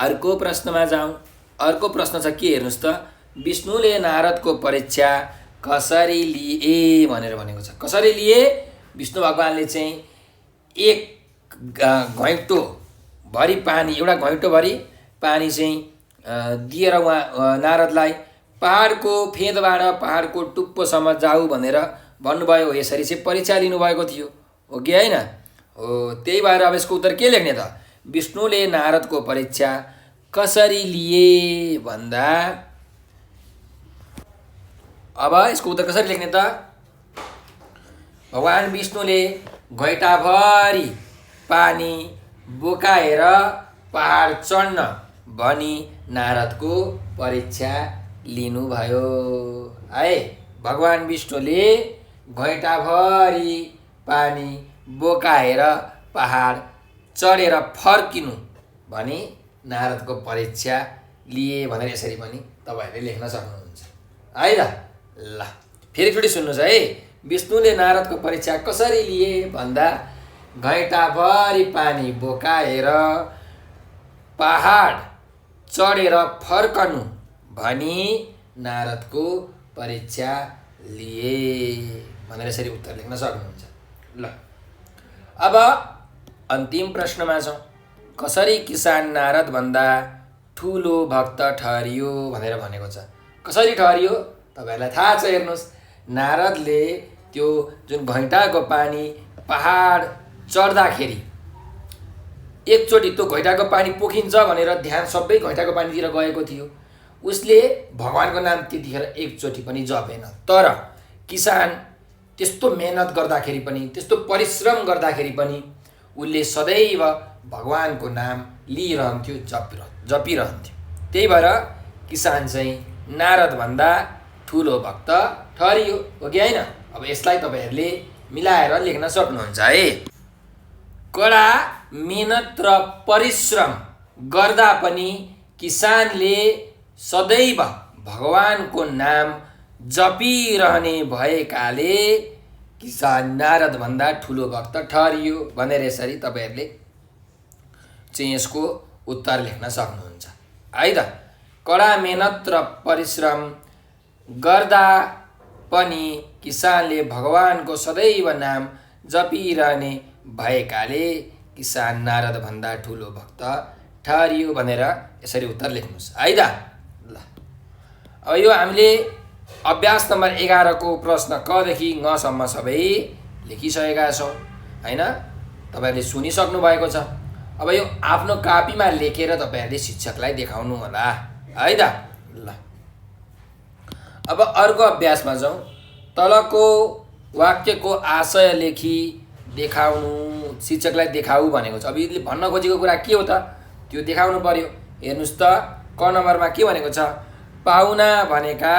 अर्को प्रश्नमा जाउँ। अर्को प्रश्न छ के हेर्नुहोस् त, विष्णुले नारदको परीक्षा कसरी लिए भनेर भनेको छ। कसरी लिए? विष्णु भगवानले चाहिँ एक घैँटोभरि पानी, एउटा घैँटोभरि पानी चाहिँ दिएर उहाँ नारदलाई पहाडको फेदबाट पहाडको टुप्पोसम्म जाऊ भनेर भन्नुभयो। यसरी चाहिँ परीक्षा लिनुभएको थियो हो कि होइन? हो। त्यही भएर अब यसको उत्तर के लेख्ने त? विष्णुले नारदको परीक्षा कसरी लिए भन्दा अब यसको उत्तर कसरी लेख्ने त? भगवान विष्णुले घैँटाभरि पानी बोकाएर पहाड चढ्न भनी नारदको परीक्षा लिनुभयो है। भगवान विष्णुले घैँटाभरि पानी बोकाएर पहाड चढेर फर्किनु भनी नारदको परीक्षा लिए भनेर यसरी पनि तपाईँहरूले लेख्न सक्नुहुन्छ है त। ल फेरि एकचोटि सुन्नुहोस् है। विष्णुले नारदको परीक्षा कसरी लिए भन्दा घैँटाभरि पानी बोकाएर पहाड चढेर फर्कनु भनी नारदको परीक्षा लिए भनेर यसरी उत्तर लेख्न सक्नुहुन्छ। ल अब अन्तिम प्रश्नमा छौँ। कसरी किसान नारद भन्दा ठुलो भक्त ठहरियो भनेर भनेको छ। कसरी ठहरियो तपाईँहरूलाई थाहा छ। हेर्नुहोस्, नारदले त्यो जुन घैँटाको पानी पहाड चढ्दाखेरि एकचोटि त्यो घैँटाको पानी पोखिन्छ भनेर ध्यान सबै घैँटाको पानीतिर गएको थियो। उसले भगवानको नाम त्यतिखेर एकचोटि पनि जपेन। तर किसान त्यस्तो मेहनत गर्दाखेरि पनि, त्यस्तो परिश्रम गर्दाखेरि पनि उसले सदैव भगवानको नाम लिइरहन्थ्यो, जपिरहन्थ्यो। त्यही भएर किसान चाहिँ नारदभन्दा ठुलो भक्त ठहरियो हो कि होइन? अब यसलाई तपाईँहरूले मिलाएर लेख्न सक्नुहुन्छ है। कडा मेहनत र परिश्रम गर्दा पनि किसानले सदैव भगवानको नाम जपिरहने भएकाले किसान नारदभन्दा ठुलो भक्त ठहरियो भनेर यसरी तपाईँहरूले चाहिँ यसको उत्तर लेख्न सक्नुहुन्छ है त। कडा मेहनत र परिश्रम गर्दा पनि किसानले भगवानको सदैव नाम जपिरहने भएकाले किसान नारदभन्दा ठुलो भक्त ठहरियो भनेर यसरी उत्तर लेख्नुहोस् है त। ल अब यो हामीले अभ्यास नम्बर 11 को प्रश्न क देखि ङ सम्म सबै लेखिसकेका छौँ हैन? तपाईँहरूले सुनिसक्नु भएको छ। अब यो आफ्नो कापीमा लेखेर तपाईँहरूले शिक्षकलाई देखाउनु होला है त। ल अब अर्को अभ्यासमा जाउँ। तलको वाक्यको आशय लेखी देखाउनु, शिक्षकलाई देखाऊ भनेको छ। अब यसले भन्न खोजेको कुरा के हो त? त्यो देखाउनु पर्यो। हेर्नुहोस् त, क नम्बरमा के भनेको छ? पाहुना भनेका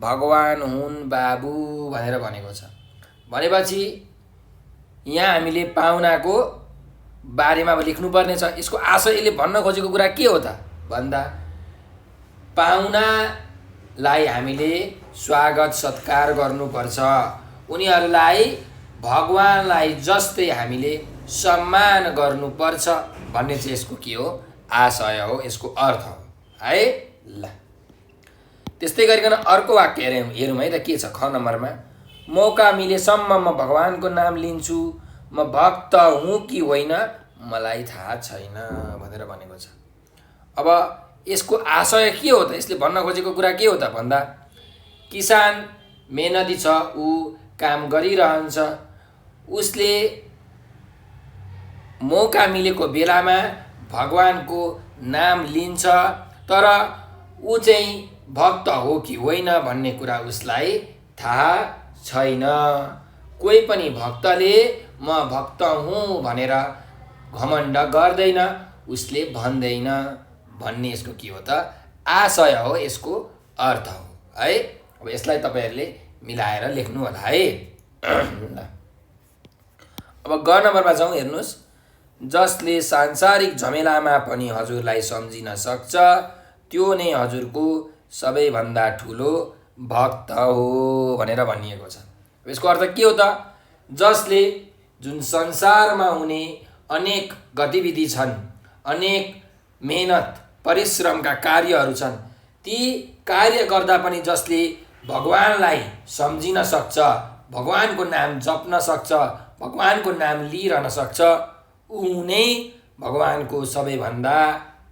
भगवान हुन् बाबु भनेर भनेको छ। भनेपछि यहाँ हामीले पाहुनाको बारेमा लेख्नुपर्ने छ। यसको आशयले भन्न खोजेको कुरा के हो त भन्दा पाहुनालाई हामीले स्वागत सत्कार गर्नुपर्छ, उनीहरूलाई भगवानलाई जस्तै हामीले सम्मान गर्नुपर्छ भन्ने चाहिँ यसको के हो? आशय हो, यसको अर्थ हो है। ल त्यस्तै गरिकन अर्को वाक्य हेरौँ है त। के छ ख नम्बरमा? मौका मिलेसम्म म भगवानको नाम लिन्छु, म भक्त हुँ कि होइन मलाई थाहा छैन भनेर भनेको छ। अब यसको आशय के हो त? यसले भन्न खोजेको कुरा के हो त भन्दा किसान मेहनती छ, ऊ काम गरिरहन्छ, उसले मौका मिलेको बेलामा भगवानको नाम लिन्छ, तर ऊ चाहिँ भक्त हो कि होइन भन्ने कुरा उसलाई थाहा छैन। कोही पनि भक्तले म भक्त हुँ भनेर घमण्ड गर्दैन, उसले भन्दैन भन्ने यसको के हो त? आशय हो, यसको अर्थ हो है। अब यसलाई तपाईँहरूले मिलाएर लेख्नु होला है। अब ग नम्बरमा जाउँ। हेर्नुहोस्, जसले सांसारिक झमेलामा पनि हजुरलाई सम्झिन सक्छ त्यो नै हजुरको सबैभन्दा ठुलो भक्त हो भनेर भनिएको छ। यसको अर्थ के हो त? जसले जुन संसारमा हुने अनेक गतिविधि छन्, अनेक मेहनत परिश्रमका कार्यहरू छन्, ती कार्य गर्दा पनि जसले भगवानलाई सम्झिन सक्छ, भगवानको नाम जप्न सक्छ, भगवानको नाम लिइरहन सक्छ, ऊ नै भगवानको सबैभन्दा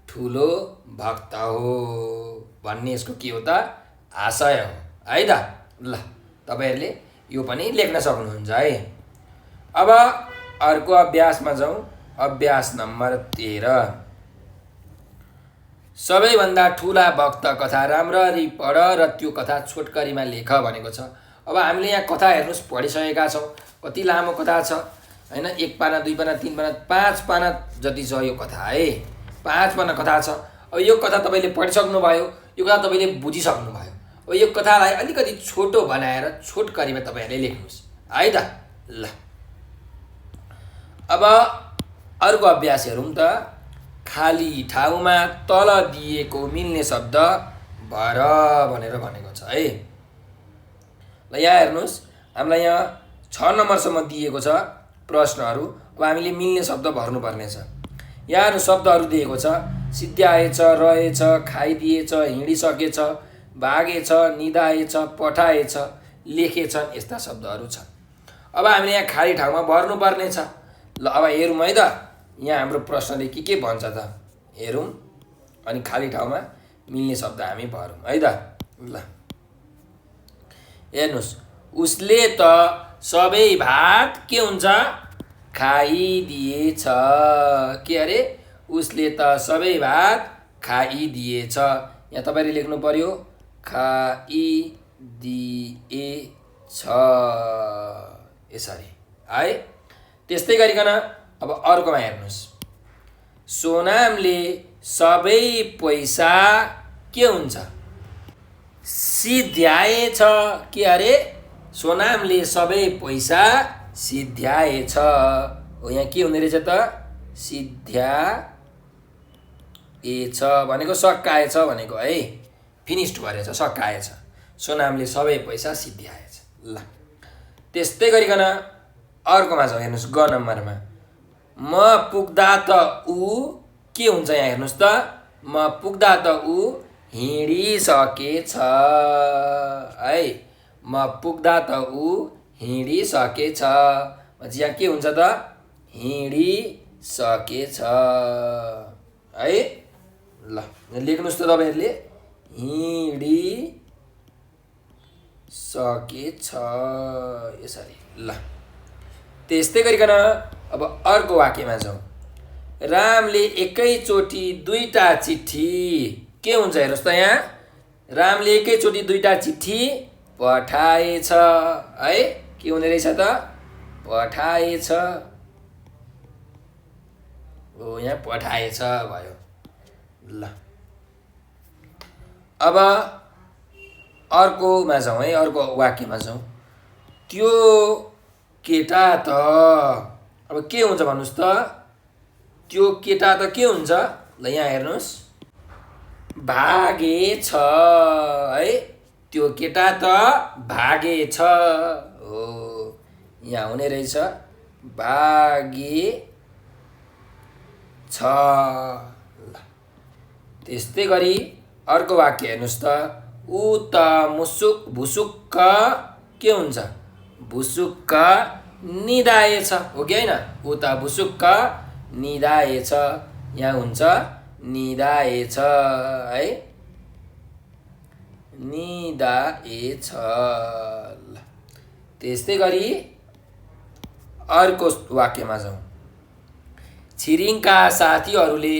ठुलो भक्त हो भन्ने यसको के हो त? आशय हो है त। ल तपाईहरुले यो पनि लेख्न सक्नुहुन्छ है। अब अर्को अभ्यासमा जाउँ। अभ्यास नम्बर 13। सबैभन्दा ठुला भक्त कथा राम्ररी पढ र त्यो कथा छोटकरीमा लेख भनेको छ। अब हामीले यहाँ कथा हेर्नुस् पढिसकेका छौँ। कति लामो कथा छ हैन? 1 पाना 2 पाना 3 पाना 5 पाना जति छ यो कथा है। 5 पाना कथा छ। अब यो कथा तपाईले पढिसक्नु भयो, यो कथा तपाईले बुझिसक्नु भयो। अब यो कथालाई अलिकति छोटो बनाएर छोटकरीमा तपाईहरुले लेख्नुस् है त। ल अब अर्को अभ्यास हेरौँ त। खाली ठाउँमा तल दिएको मिल्ने शब्द भर भनेर भनेको छ है। ल यहाँ हेर्नुस्, हामीलाई यहाँ 6 नम्बरसम्म दिएको छ प्रश्नहरू। अब हामीले मिल्ने शब्द भर्नुपर्ने छ। यहाँ शब्दहरू दिएको छ। सिद्ध्याएछ, रहेछ, खाइदिएछ, हिँडिसकेछ, भागेछ, निदाएछ, पठाएछ, लेखेछन्, यस्ता शब्दहरू छन्। अब हामीले यहाँ खाली ठाउँमा भर्नुपर्ने छ। ल अब हेरौँ है त, यहाँ हाम्रो प्रश्नले के भन्छ त हेरौँ, अनि खाली ठाउँमा मिल्ने शब्द हामी भरौँ है त। ल हेर्नुस्, उसले त सबै भात के हुन्छ? खाइदिएछ। के अरे? उसले त सबै भात खाइदिएछ। यहाँ तपाईले लेख्नु पर्यो खाइदिएछ यसरी है। त्यस्तै गरिकन अब अर्कोमा हेर्नुस्, सोनामले सबै पैसा के हुन्छ? सिध्याएछ। के अरे? सोनामले सबै पैसा सिध्याएछ। हो यहाँ के हुने रहेछ त? सिध्याएछ भनेको सकाएछ भनेको है। फिनिस्ड गरेछ, सकाएछ। सोनामले सबै पैसा सिध्याएछ। ल त्यस्तै गरिकन अर्कोमा छ हेर्नुस्, ग नम्बरमा। म पुग्दा त ऊ के हुन्छ? यहाँ हेर्नुस् त, म पुग्दा त ऊ हिँडिसकेछ है। म पुग्दा त ऊ हिँडिसकेछ। यहाँ के हुन्छ त? हिँडिसकेछ है। ल लेख्नुस् त तपाईहरुले हिँडिसकेछ यसरी। ल त्यस्तै गरिकन अब अर्को वाक्यमा जाउँ। रामले एकैचोटि 2टा चिठी के हुन्छ? हेर्नुस् त यहाँ, रामले एकैचोटि 2टा चिठी पठाएछ है। के हुने रहेछ त? पठाएछ। हो यहाँ पठाएछ भयो। ल अब अर्कोमा जाउँ है, अर्को वाक्यमा जाउँ। त्यो केटा त अब के हुन्छ भन्नुस् त? त्यो केटा त के हुन्छ? ल यहाँ हेर्नुस्, भागेछ है। त्यो केटा त भागेछ। हो यहाँ हुने रहेछ भागेछ। त्यस्तै गरी अर्को वाक्य हेर्नुस् त। ऊ त मुसुक भुसुक्क के हुन्छ? भुसुक्क निदाएछ। हो कि होइन? ऊ त भुसुक्क निदाएछ। यहाँ हुन्छ निदाएछ है। निदाएछ। त्यस्तै गरी अर्को वाक्यमा जाउँ। छिरिङका साथीहरूले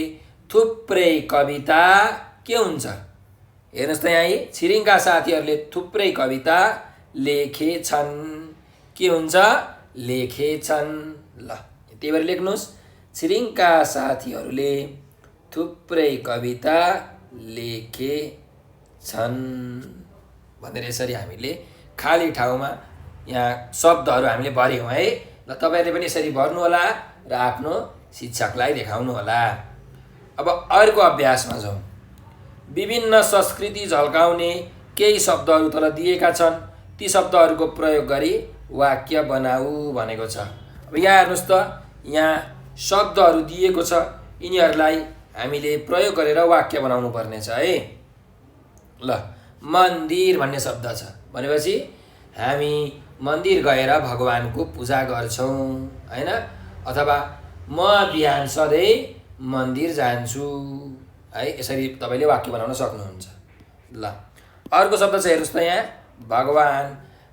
थुप्रै कविता के हुन्छ? हेर्नुस् त यहाँ, छिरिङका साथीहरूले थुप्रै कविता लेखेछन्। के हुन्छ? लेखेछन्। ल त्यही भएर लेख्नुस्, छिरिङका साथीहरूले थुप्रै कविता लेखेछन् भनेर यसरी हामीले खाली ठाउँमा यहाँ शब्दहरू हामीले भर्यौँ है। ल तपाईहरुले पनि यसरी भर्नु होला र आफ्नो शिक्षकलाई देखाउनुहोला। अब अर्को अभ्यासमा जाउँ। विभिन्न संस्कृति झल्काउने केही शब्दहरू तल दिएका छन्, ती शब्दहरूको प्रयोग गरी वाक्य बनाऊ भनेको छ। अब यहाँ हेर्नुहोस् त, यहाँ शब्दहरू दिएको छ, यिनीहरूलाई हामीले प्रयोग गरेर वाक्य बनाउनु पर्ने छ है। ल, मन्दिर भन्ने शब्द छ भनेपछि हामी मन्दिर गएर भगवानको पूजा गर्छौँ हैन, अथवा म बिहान सधैँ मन्दिर जान्छु है, यसरी तपाईँले वाक्य बनाउन सक्नुहुन्छ। ल, अर्को शब्द छ हेर्नुहोस् त यहाँ, भगवान।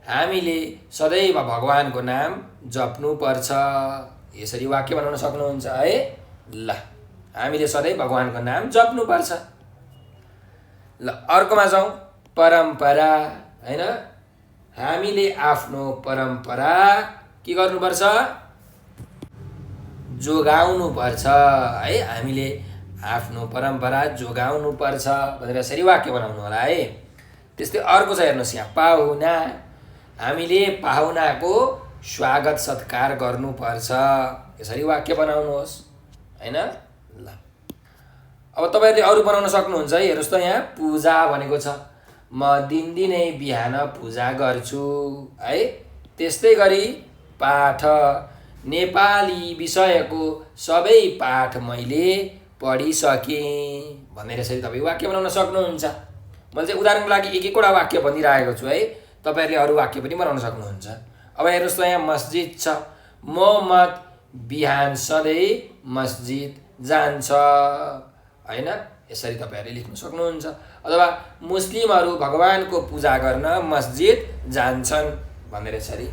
हामीले सदैव भगवानको नाम जप्नुपर्छ, यसरी वाक्य बनाउन सक्नुहुन्छ है। ल, हामीले सधैँ भगवानको नाम जप्नुपर्छ। ल, अर्कोमा जाउँ, परम्परा हैन, हामीले आफ्नो परम्परा के गर्नुपर्छ, जोगाउनुपर्छ है, हामीले आफ्नो परम्परा जोगाउनुपर्छ भनेर यसरी वाक्य बनाउनु होला है। त्यस्तै अर्को छ हेर्नुहोस् यहाँ, पाहुना। हामीले पाहुनाको स्वागत सत्कार गर्नुपर्छ, यसरी वाक्य बनाउनुहोस् हैन। ल, अब तपाईँहरूले अरू बनाउन सक्नुहुन्छ है। हेर्नुहोस् त यहाँ, पूजा भनेको छ, म दिनदिनै बिहान पूजा गर्छु है। त्यस्तै गरी पाठ, नेपाली विषयको सबै पाठ मैले पढिसकेँ भनेर यसरी तपाईँ वाक्य बनाउन सक्नुहुन्छ। मैले चाहिँ उदाहरणको लागि एक एकवटा वाक्य भनिरहेको छु है, तपाईँहरूले अरू वाक्य पनि बनाउन सक्नुहुन्छ। अब हेर्नुहोस् त यहाँ, मस्जिद छ, मोहम्मद बिहान सधैँ मस्जिद जान्छ हैन, यसरी तपाईँहरूले लेख्न सक्नुहुन्छ। अथवा मुस्लिमहरू भगवानको पूजा गर्न मस्जिद जान्छन् भनेर यसरी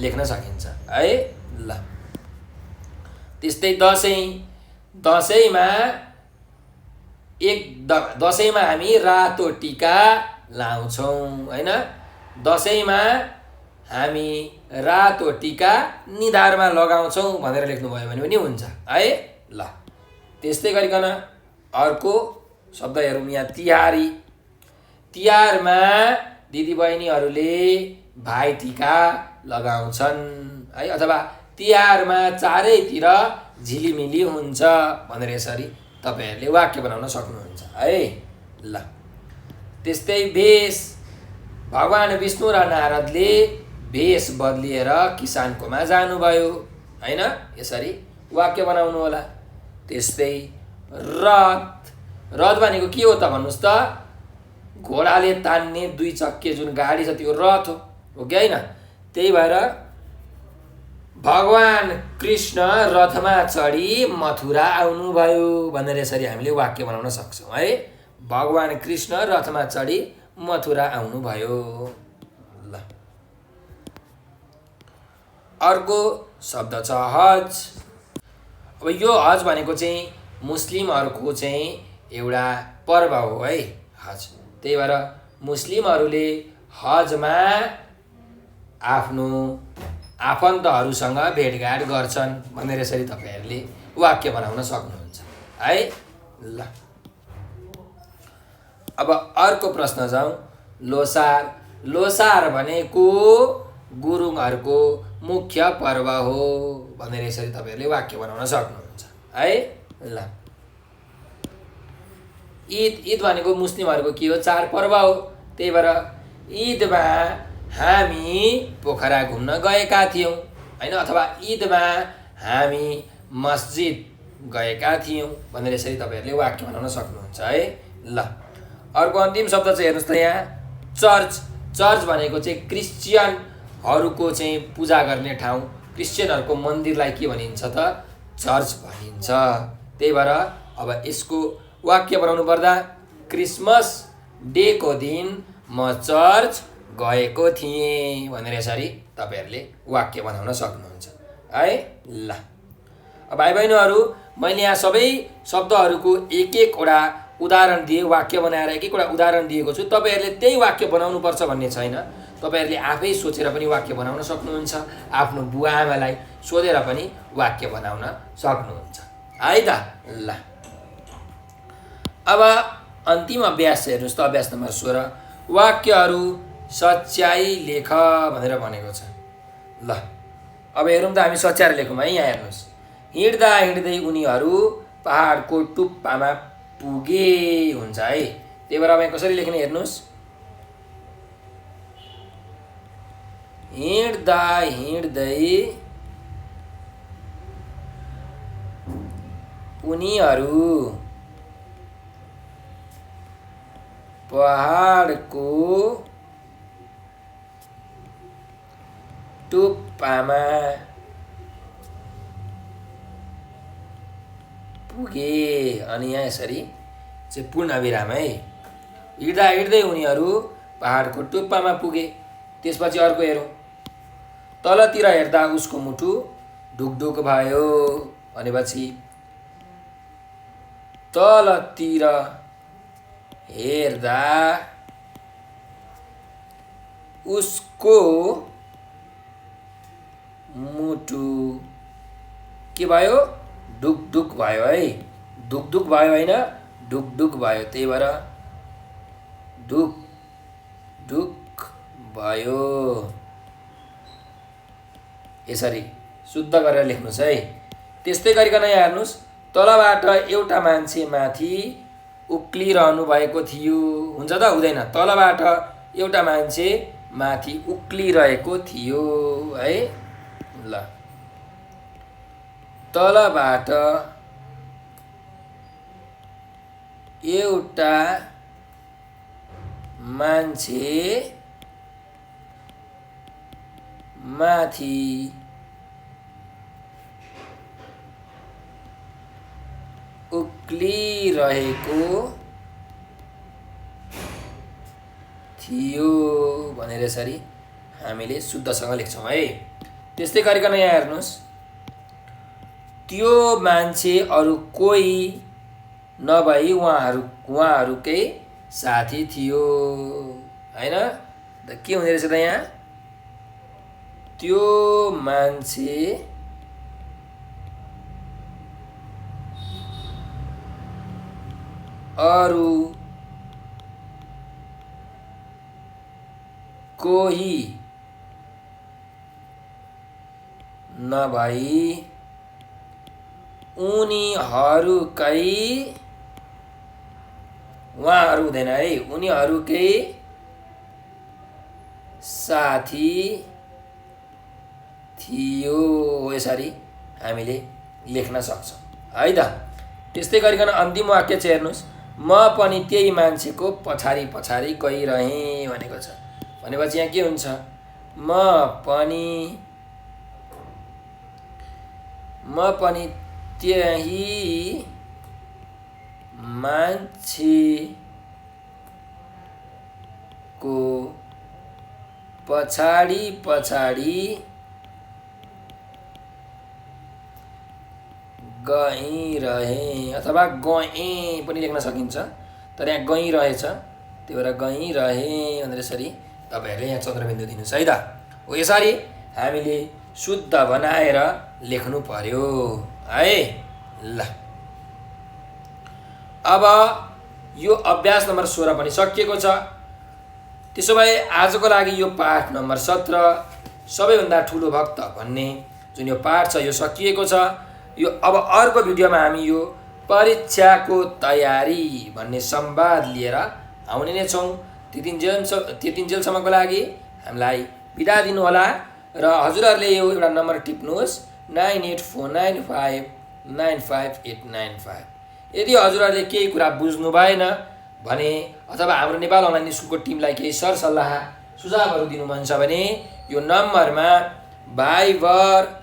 लेख्न सकिन्छ है। ल, त्यस्तै दसैँमा दसैँमा हामी रातो टिका लाउँछौँ हैन, दसैँमा हामी रातो टिका निधारमा लगाउँछौँ भनेर लेख्नुभयो भने पनि हुन्छ है। ल, त्यस्तै गरिकन अर्को शब्द हेरौँ यहाँ, तिहारी। तिहारमा दिदीबहिनीहरूले भाइटिका लगाउँछन् है, अथवा तिहारमा चारैतिर झिलिमिली हुन्छ भनेर यसरी तपाईँहरूले वाक्य बनाउन सक्नुहुन्छ है। ल, त्यस्तै भेष, भगवान विष्णु र नारदले भेष बदलिएर किसानकोमा जानुभयो हैन, यसरी वाक्य बनाउनु होला। त्यस्तै रथ भनेको के हो त भन्नुहोस् त, घोडाले तान्ने दुई चक्के जुन गाडी छ त्यो रथ हो कि होइन। त्यही भएर भगवान कृष्ण रथमा चढी मथुरा आउनुभयो भनेर यसरी हामीले वाक्य बनाउन सक्छौँ है। भगवान कृष्ण रथमा चढी मथुरा आउनुभयो। ल, अर्को शब्द छ हज। अब यो हज भनेको चाहिँ मुस्लिमहरूको चाहिँ एउटा पर्व हो है हज। त्यही भएर मुस्लिमहरूले हजमा आफ्नो आफन्तहरूसँग भेटघाट गर्छन् भनेर यसरी तपाईँहरूले वाक्य बनाउन सक्नुहुन्छ है। ल, अब अर्को प्रश्न जाउँ, लोसार भनेको गुरुङहरूको मुख्य पर्व हो भनेर यसरी तपाईँहरूले वाक्य बनाउन सक्नुहुन्छ है। ल, ईद भनेको मुस्लिमहरूको के हो, चाडपर्व हो। त्यही भएर ईदमा हामी पोखरा घुम्न गएका थियौँ हैन, अथवा ईदमा हामी मस्जिद गएका थियौँ भनेर यसरी तपाईँहरूले वाक्य बनाउन सक्नुहुन्छ है। ल, अर्को अन्तिम शब्द चाहिँ हेर्नुहोस् त यहाँ, चर्च भनेको चाहिँ क्रिस्चियनहरूको चाहिँ पूजा गर्ने ठाउँ, क्रिस्चियनहरूको मन्दिरलाई के भनिन्छ त, चर्च भनिन्छ। त्यही भएर अब यसको वाक्य बनाउनु पर्दा, क्रिसमस डेको दिन म चर्च गएको थिएँ भनेर यसरी तपाईँहरूले वाक्य बनाउन सक्नुहुन्छ है। ल, अब भाइ बहिनीहरू, मैले यहाँ सबै शब्दहरूको एक एकवटा उदाहरण दिए, वाक्य बनाएर एक एकवटा उदाहरण दिएको छु। तपाईँहरूले त्यही वाक्य बनाउनुपर्छ भन्ने छैन, तपाईँहरूले आफै सोचेर पनि वाक्य बनाउन सक्नुहुन्छ, आफ्नो बुवा आमालाई सोधेर पनि वाक्य बनाउन सक्नुहुन्छ है त। ल, अब अन्तिम अभ्यास हेर्नुहोस् त, अभ्यास नम्बर 16, वाक्यहरू सच्याइ लेख भनेर भनेको छ। ल, अब हेरौँ त हामी सच्याएर लेखौँ है। यहाँ हेर्नुहोस्, हिँड्दा हिँड्दै उनीहरू पहाडको टुप्पामा पुगे हुन्छ है। त्यही भएर अब यहाँ कसरी लेख्ने हेर्नुहोस्, हिँड्दा हिँड्दै उनीहरू पहाडको टुप्पामा पुगे। अनि यहाँ यसरी चाहिँ पूर्ण विराम है। हिँड्दा हिँड्दै उनीहरू पहाडको टुप्पामा पुगे। त्यसपछि अर्को हेरौँ, तलतिर हेर्दा उसको मुटु ढुकढुक भयो भनेपछि तलतिर हेर्दा उसको मुटु के भयो, ढुकढुक भयो है। ढुकढुक भयो होइन, ढुकढुक भयो। त्यही भएर ढुकढुक भयो। यसरी शुद्ध गरेर लेख्नुहोस् है। त्यस्तै गरिकन यहाँ हेर्नुहोस्, तलबाट एउटा मान्छे माथि उक्लिरहनु भएको थियो। हुन्छ त, हुँदैन। तलबाट एउटा मान्छे माथि उक्लिरहेको थियो है। ल, तलबाट एउटा मान्छे माथि उक्लिरहेको थियो भनेर यसरी हामीले शुद्धसँग लेख्छौँ है। त्यस्तै गरिकन यहाँ हेर्नुहोस्, त्यो मान्छे अरू कोही नभई उहाँहरूकै साथी थियो होइन। के हुने रहेछ त यहाँ, त्यो मान्छे अरू कोही नभई उनीहरूकै, उहाँहरू हुँदैन है, उनीहरूकै साथी थियो। यसरी हामीले लेख्न सक्छौँ है त। त्यस्तै गरिकन अन्तिम वाक्य चाहिँ हेर्नुहोस्, म पनि त्यही मान्छेको पछाडि पछाडि गइरहेँ भनेको छ। भनेपछि यहाँ के हुन्छ, म पनि त्यही मान्छेको पछाडि पछाडि गइरहेँ अथवा गएँ पनि लेख्न सकिन्छ, तर यहाँ गइरहेछ। त्यही भएर गइरहेँ भनेर यसरी तपाईँहरूले यहाँ चन्द्रबिन्दु दिनुहोस् है त। हो, यसरी हामीले शुद्ध बनाएर लेख्नु पर्यो है। ल, अब यो अभ्यास नम्बर 16 पनि सकिएको छ। त्यसो भए आजको लागि यो पाठ नम्बर 17 सबैभन्दा ठुलो भक्त भन्ने जुन यो पाठ छ यो सकिएको छ। यो अब अर्को भिडियोमा हामी यो परीक्षाको तयारी भन्ने संवाद लिएर आउने नै छौँ। त्यतिन्जेलसम्मको लागि हामीलाई बिदा दिनुहोला र हजुरहरूले यो एउटा नम्बर टिप्नुहोस् 9849595895। यदि हजुरहरूले केही कुरा बुझ्नु भएन भने अथवा हाम्रो नेपाल अनलाइन स्कुलको टिमलाई केही सरसल्लाह सुझावहरू दिनु मन छ भने यो नम्बरमा भाइबर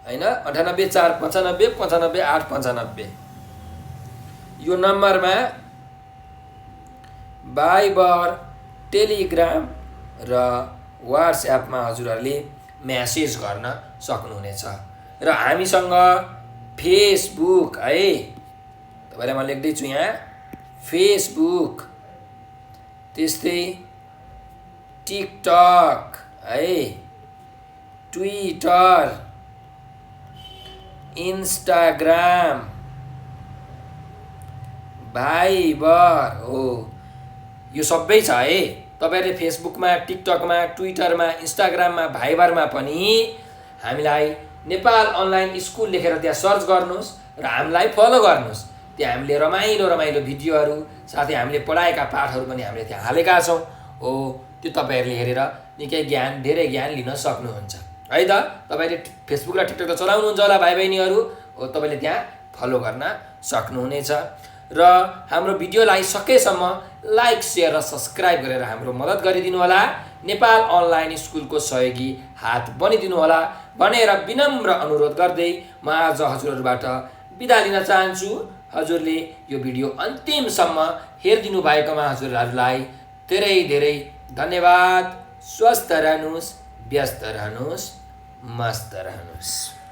हैन 9845955895 यो नम्बरमा भाइबर, टेलिग्राम र व्हाट्सएपमा हजुरहरूले मेसेज गर्न सक्नुहुनेछ। र हामीसँग फेसबुक है, तपाईलाई म लेख्दैछु यहाँ फेसबुक, त्यस्तै टिकटक है, ट्विटर, इन्स्टाग्राम, भाइबर हो, यो सबै छ है। तपाईहरुले फेसबुकमा, टिकटकमा, ट्विटरमा, इन्स्टाग्राममा, भाइबरमा पनि हामीलाई नेपाल अनलाइन स्कुल लेखेर त्यहाँ सर्च गर्नुहोस् र हामीलाई फलो गर्नुहोस्। त्यहाँ हामीले रमाइलो भिडियोहरू साथै हामीले पढाएका पाठहरू पनि हामीले त्यहाँ हालेका छौँ। हो त्यो तपाईँहरूले हेरेर निकै धेरै ज्ञान लिन सक्नुहुन्छ है त। तपाईँले फेसबुक र टिकटक त चलाउनुहुन्छ होला भाइ बहिनीहरू, हो तपाईँले त्यहाँ फलो गर्न सक्नुहुनेछ। र हाम्रो भिडियोलाई सकेसम्म लाइक सेयर र सब्सक्राइब गरेर हाम्रो मद्दत गरिदिनु होला। नेपाल अनलाइन स्कुलको सहयोगी हात बनिदिनु होला भनेर विनम्र अनुरोध गर्दै म आज हजुरहरूबाट बिदा लिन चाहन्छु। हजुरले यो भिडियो अन्तिमसम्म हेरिदिनु भएकोमा हजुरहरूलाई धेरै धन्यवाद। स्वस्थ रहनुहोस्, व्यस्त रहनुहोस्, मस्त रहनुहोस्।